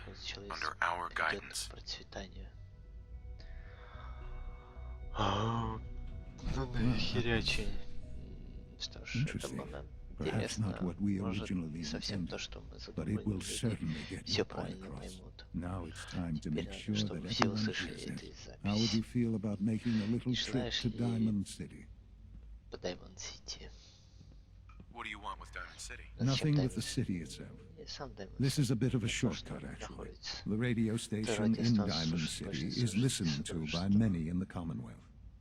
under our guidance. к процветанию. Что ж, это было Perhaps not what we originally не совсем то, intended, что мы but it will задумали. certainly get Все your point правильно across. поймут. Now it's time to make Теперь sure надо, that чтобы все everyone услышали hears эту it. запись. How would you feel about making a little trip Желаешь to ли Diamond City? по Diamond City? What do you want with Diamond City? Nothing with the city itself. Сам Diamond This is a bit of a City, то, что shortcut, там actually. находится. The radio station in Diamond City is listened to by many in the Commonwealth.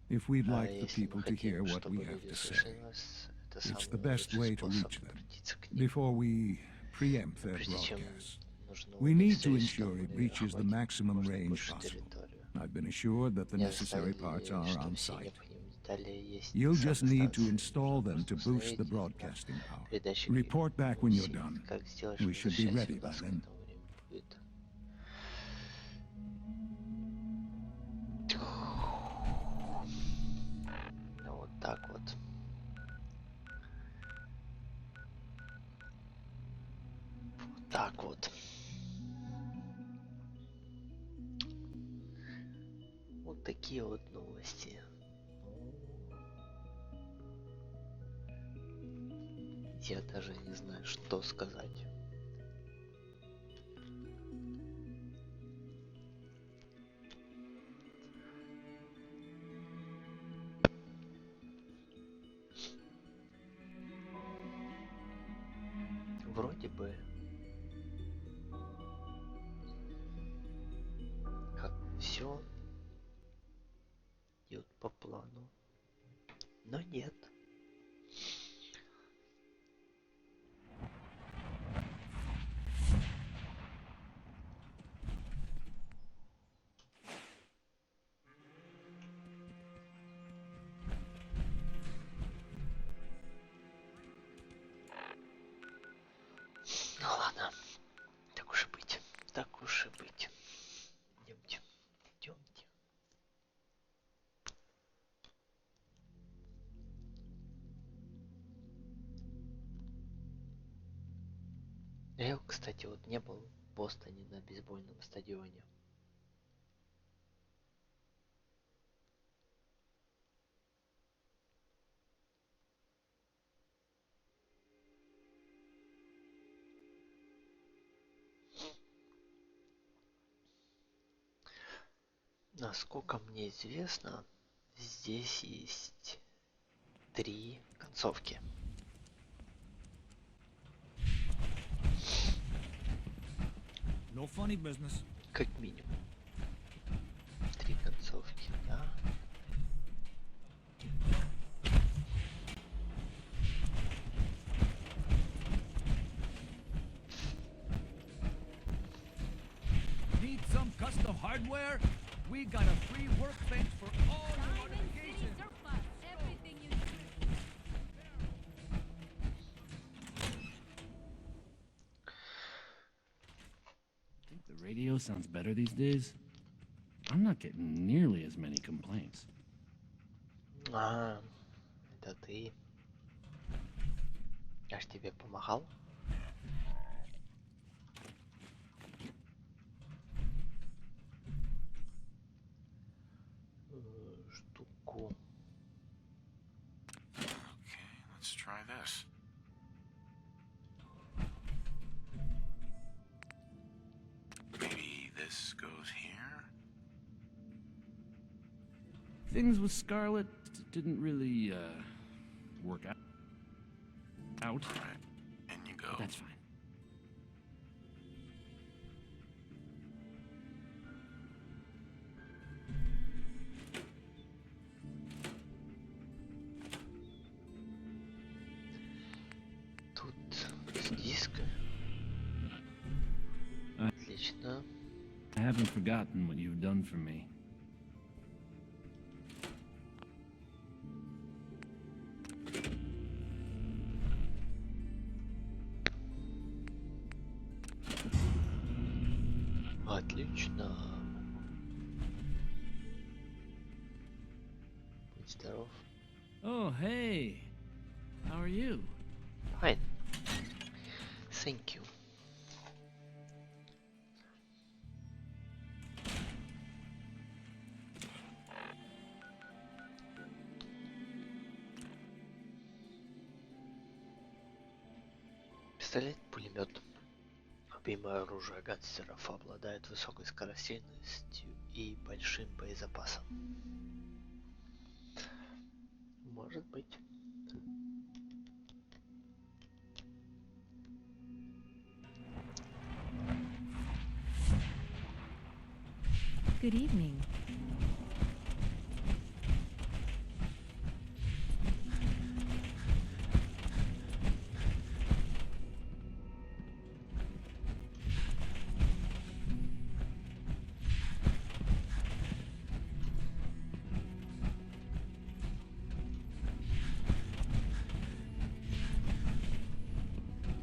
If we'd like the Если мы people to hear хотим, what чтобы we have люди to say, услышали нас, это it's the самый best лучший way to способ reach them. обратиться к ним. Before we preempt their Прежде чем broadcasts, нужно we need убедиться, to что ensure it мы reaches the охватим maximum можно range большую possible. территорию. I've been assured that the Я necessary заставил, parts are что on все site. необходимые детали есть You'll на just need to станции. install them to Нужно boost the установить broadcasting power. передатчик Report back when you're усилить. done. Как сделаешь, We should be возвращайся ready к by нас к then. этому времени будет. Ну, вот так вот. Вот так вот. Вот такие вот новости. Я даже не знаю, что сказать. Вроде бы как все идет по плану, но нет. Идемте. Идемте. Я, кстати, вот не был в Бостоне на бейсбольном стадионе. Насколько мне известно, здесь есть 3 концовки. No funny business. Как минимум. 3 концовки, да. Need some custom hardware? We got a free workbench for all your modifications. Everything you need. Think the radio sounds better these days? I'm not getting nearly as many complaints. А, это ты. Я ж тебе помогал. Штуку. Okay, let's try this. Maybe this goes here? Things with Scarlet didn't really, work out. All right, in you go. That's fine. Тут с диска. Отлично. I haven't forgotten what you've done for me. Отлично. Будь здоров. Oh, hey. How are you? Fine. Thank you. Пистолет-пулемет. Обойма оружия гангстеров обладает высокой скорострельностью и большим боезапасом. Может быть. Good evening.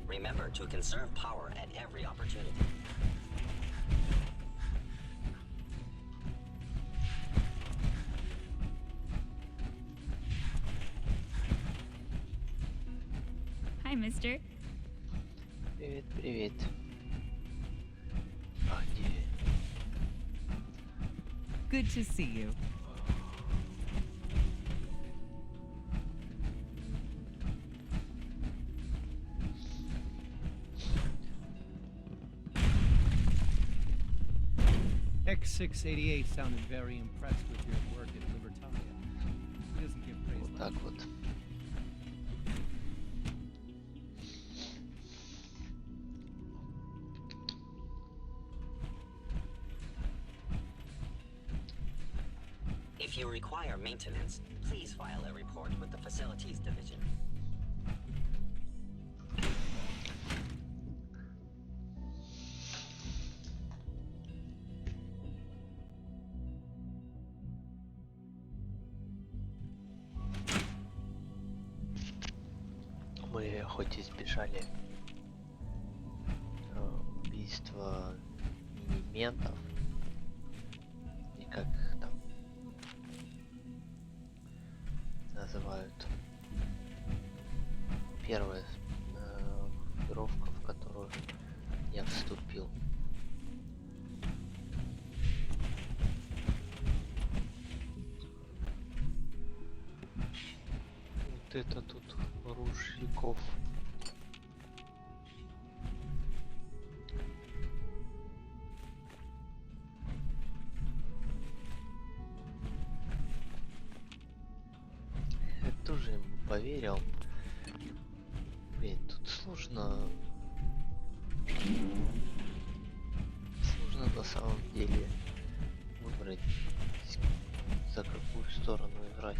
Remember to conserve power at every opportunity. Hi, mister. Привет, привет. А где? Good to see you. X688 sounded very impressed with your work at Libertalia. He doesn't give praise. Вот так вот. If you require maintenance, please file a report with the Facilities Division. Мы хоть и избежали убийства ментов, как их там называют, первая группировка, в которую я вступил. Вот это тут ружьяков. Я тоже ему поверил. Блин, тут сложно на самом деле выбрать, за какую сторону играть.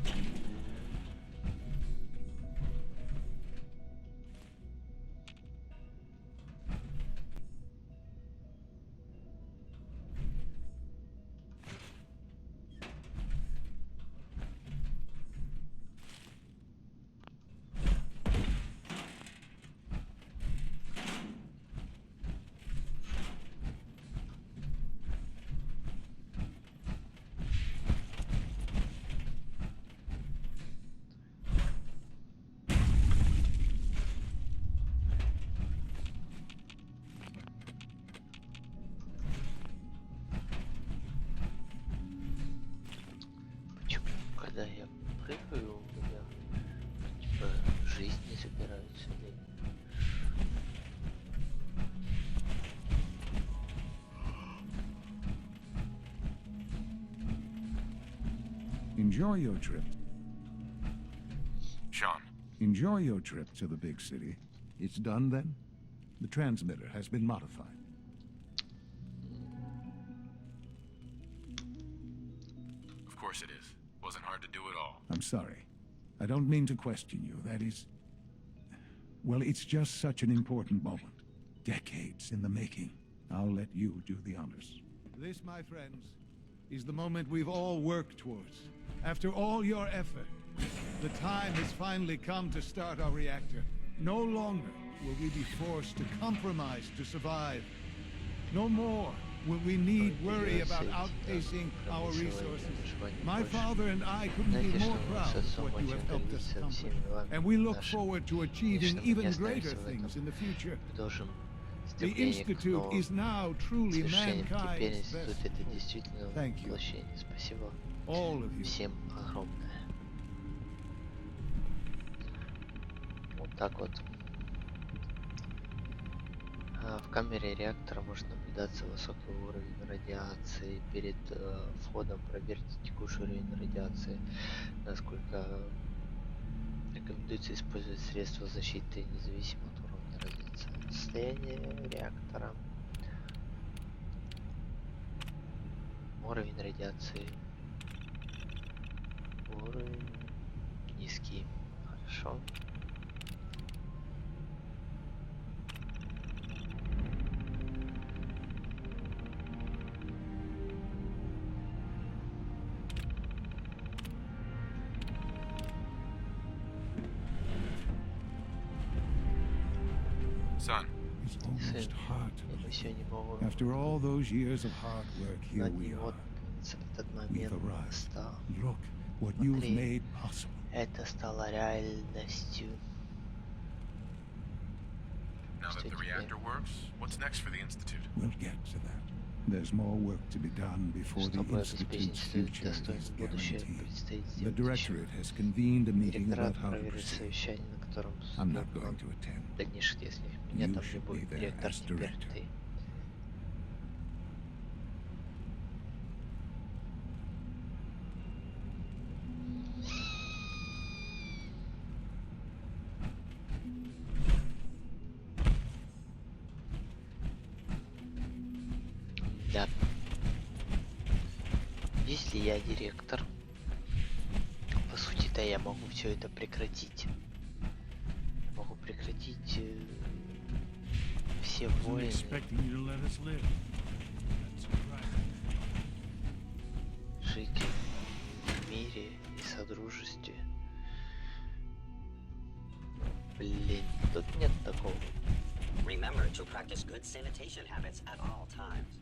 Когда я прыгаю, у меня типа жизнь не собирается. Enjoy your trip. Sean. Enjoy your trip to the big city. It's done then? The transmitter has been modified. Of course it is. Wasn't hard to do at all. I'm sorry. I don't mean to question you. That is... Well, it's just such an important moment. Decades in the making. I'll let you do the honors. This, my friends, is the moment we've all worked towards. After all your effort, the time has finally come to start our reactor. No longer will we be forced to compromise to survive. No more will we need worry about outpacing our resources. My father and I couldn't be more proud of what you have helped us accomplish, and we look forward to achieving even greater things in the future. The Institute is now truly mankind's best hope. Thank you. All of you. Всем огромное. Вот так вот. В камере реактора может наблюдаться высокий уровень радиации. Перед входом проверьте текущий уровень радиации. Насколько рекомендуется использовать средства защиты независимо от уровня радиации. Состояние реактора. Уровень радиации. Уровень низкий. Хорошо. Son. It's almost hard to believe. After all those years of hard work, here we are. We've arrived. Look what you've made possible. Это стало реальностью. Now that the reactor works, what's next for the Institute? We'll get to that. There's more work to be done before the Institute's future is guaranteed. The Directorate has convened a meeting about how to proceed. I'm not going to attend. You should be there as Director. Да. Если я директор, по сути-то я могу все это прекратить. Могу прекратить все войны. Жить в мире и содружестве. Блин, тут нет такого. Remember to practice good sanitation habits at all times.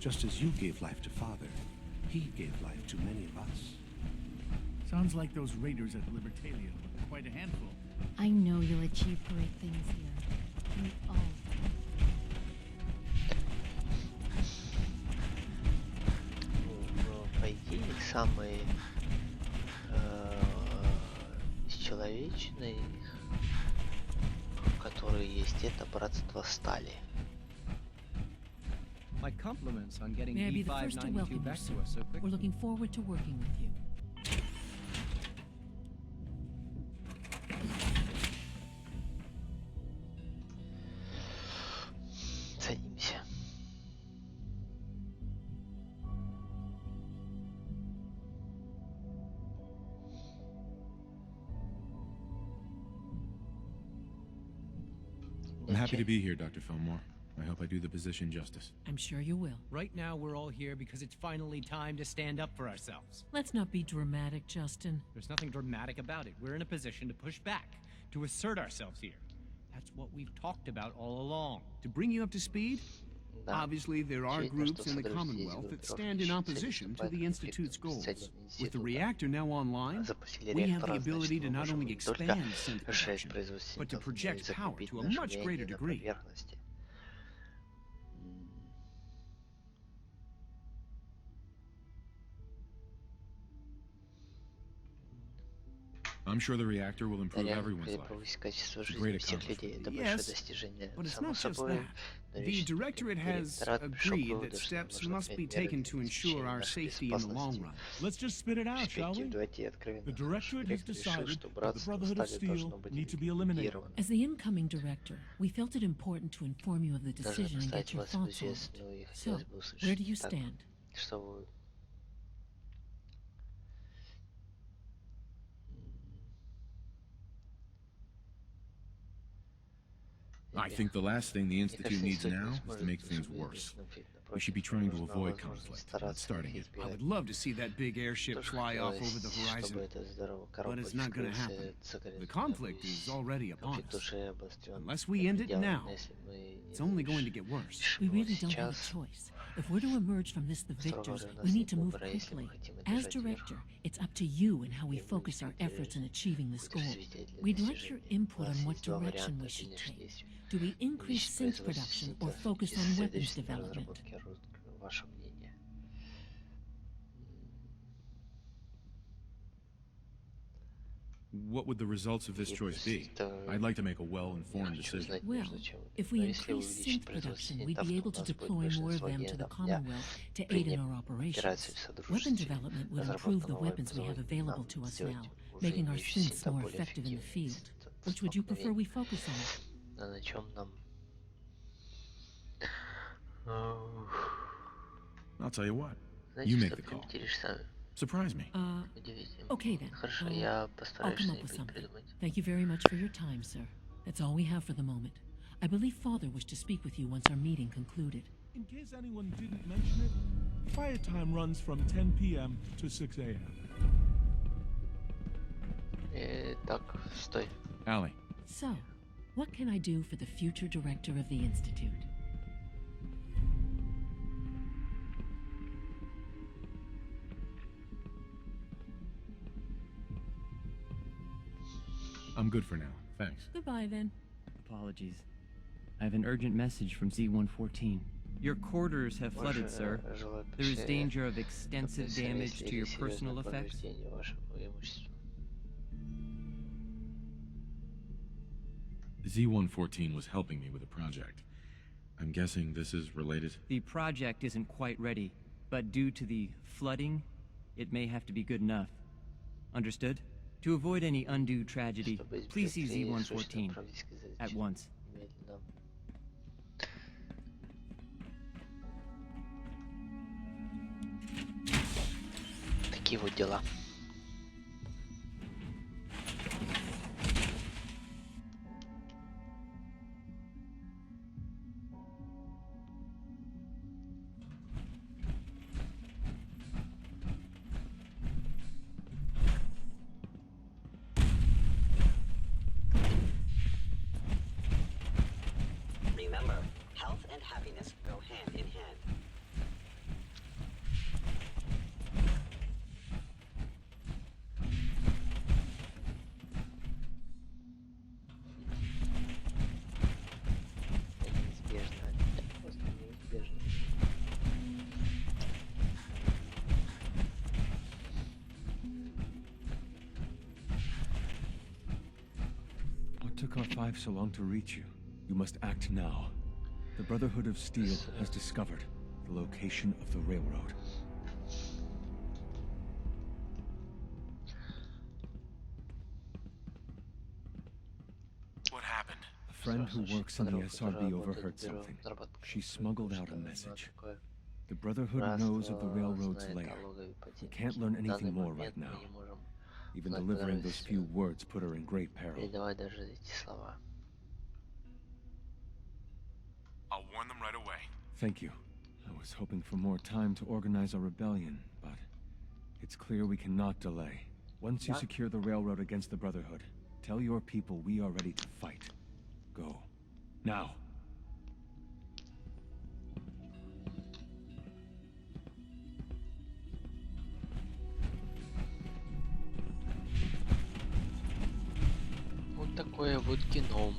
Just as you gave life to Father, he gave life to many of us. Sounds like those raiders at Libertalia were quite a handful. I know you'll achieve great things here. We all по идее, самый бесчеловечный, который есть, это братство стали. My compliments on getting May I be the first to B592 welcome you, back sir. to us so quickly. We're looking forward to working with you. Садимся. I'm happy to be here, Dr. Fillmore. I hope I do the position justice. I'm sure you will. Right now, we're all here because it's finally time to stand up for ourselves. Let's not be dramatic, Justin. There's nothing dramatic about it. We're in a position to push back, to assert ourselves here. That's what we've talked about all along. To bring you up to speed? Obviously, there are groups in the Commonwealth that stand in opposition to the Institute's goals. With the reactor now online, we have the ability to not only expand synth production, but to project power to a much greater degree. I'm sure the reactor will improve everyone's life. Повысить качество It's a жизни great всех людей. Это большое Yes, достижение. but it's Само not just собой, that. The Directorate has agreed that steps must be taken to ensure our safety in the long run. Let's just spit it out, shall we? The Directorate has decided that the Brotherhood of Steel need to be eliminated. As the incoming director, we felt it important to inform you of the decision and get your thoughts on it. So, where do you stand? I think the last thing the Institute needs now is to make things worse. We should be trying to avoid conflict, not starting it. I would love to see that big airship fly off over the horizon, but it's not going to happen. The conflict is already upon us. Unless we end it now, it's only going to get worse. We really don't have a choice. If we're to emerge from this the victors, we need to move quickly. As director, it's up to you and how we focus our efforts in achieving this goal. We'd like your input on what direction we should take. Do we increase synth production or focus on weapons development? What would the results of this choice be? I'd like to make a well-informed decision. Well, if we increase synth production, we'd be able to deploy more of them to the Commonwealth to aid in our operations. Weapon development would improve the weapons we have available to us now, making our synths more effective in the field. Which would you prefer we focus on? I'll tell you what. You make the call. Surprise me. Okay then. I'll come up with something. Thank you very much for your time, sir. That's all we have for the moment. I believe Father wished to speak with you once our meeting concluded. In case anyone didn't mention it, fire time runs from 10 p.m. to 6 a.m. Так, стой. Allie. So, what can I do for the future director of the Institute? I'm good for now. Thanks. Goodbye, then. Apologies. I have an urgent message from Z-114. Your quarters have flooded, sir. There is danger of extensive damage to your personal effects. Z-114 was helping me with a project. I'm guessing this is related? The project isn't quite ready, but due to the flooding, it may have to be good enough. Understood? To avoid any undue tragedy, please see Z-114 at once. Такие вот дела. Remember, health and happiness go hand in hand. took R5 so long to reach you? You must act now. The Brotherhood of Steel has discovered the location of the railroad. What happened? A friend who works in the SRB overheard something. She smuggled out a message. The Brotherhood knows of the railroad's lair. We can't learn anything more right now. Even delivering those few words put her in great peril. I'll warn them right away. Thank you. I was hoping for more time to organize a rebellion, but it's clear we cannot delay. Once you secure the railroad against the Brotherhood, tell your people we are ready to fight. Go. Now. Вот такое вот кино.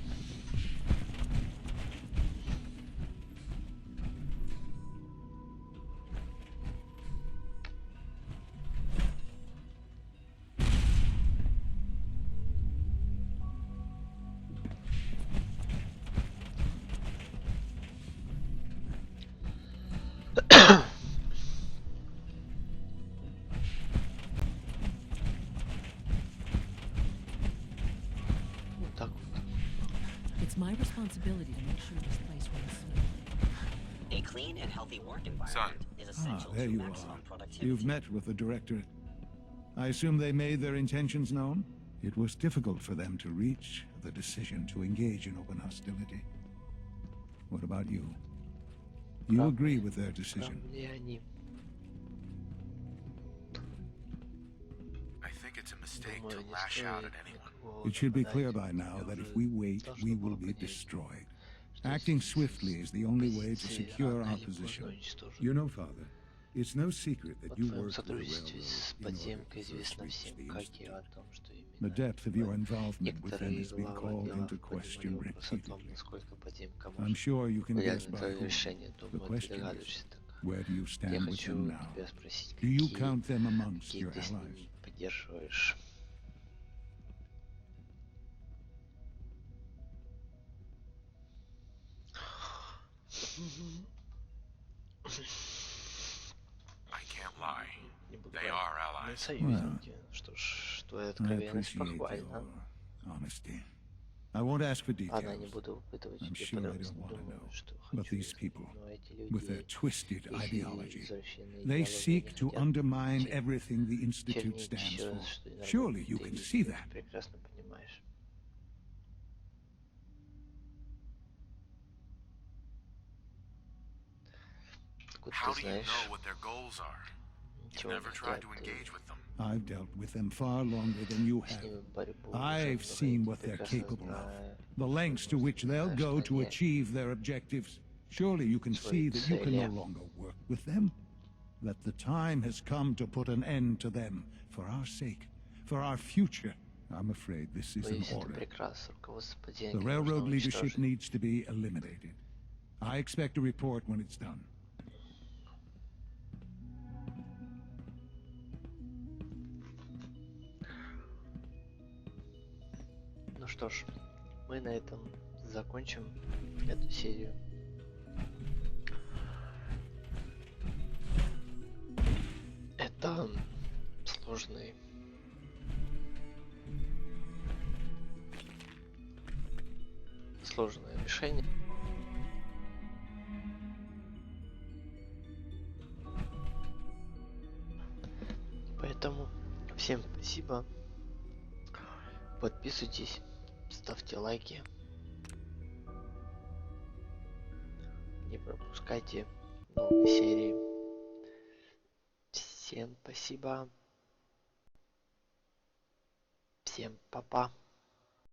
It's my responsibility to make sure this place runs smoothly. A clean and healthy work environment is essential there to you maximum are. productivity. You've met with the directorate. I assume they made their intentions known? It was difficult for them to reach the decision to engage in open hostility. What about you? You agree with their decision? I think it's a mistake to lash out at anyone. It should be clear by now that if we wait, we will be destroyed. Acting swiftly is the only way to secure our position. You know, Father, it's no secret that you work with the railroad in order to first reach the Institute. The depth of your involvement with them has been called into question repeatedly. I'm sure you can guess by whom. The question is, where do you stand with them now? Do you count them amongst your allies? I can't lie. They are allies. Well, I appreciate your honesty. I won't ask for details. I'm sure I don't want to know. But these people, with their twisted ideology, they seek to undermine everything the Institute stands for. Surely you can see that. How do you know what their goals are? You've never tried to engage with them. I've dealt with them far longer than you have. I've seen what they're capable of, the lengths to which they'll go to achieve their objectives. Surely you can see that you can no longer work with them. That the time has come to put an end to them, for our sake, for our future. I'm afraid this is an order. The railroad leadership needs to be eliminated. I expect a report when it's done. Ну что ж, мы на этом закончим эту серию. Это сложное решение. Поэтому всем спасибо. Подписывайтесь, ставьте лайки. Не пропускайте новые серии. Всем спасибо. Всем па-па.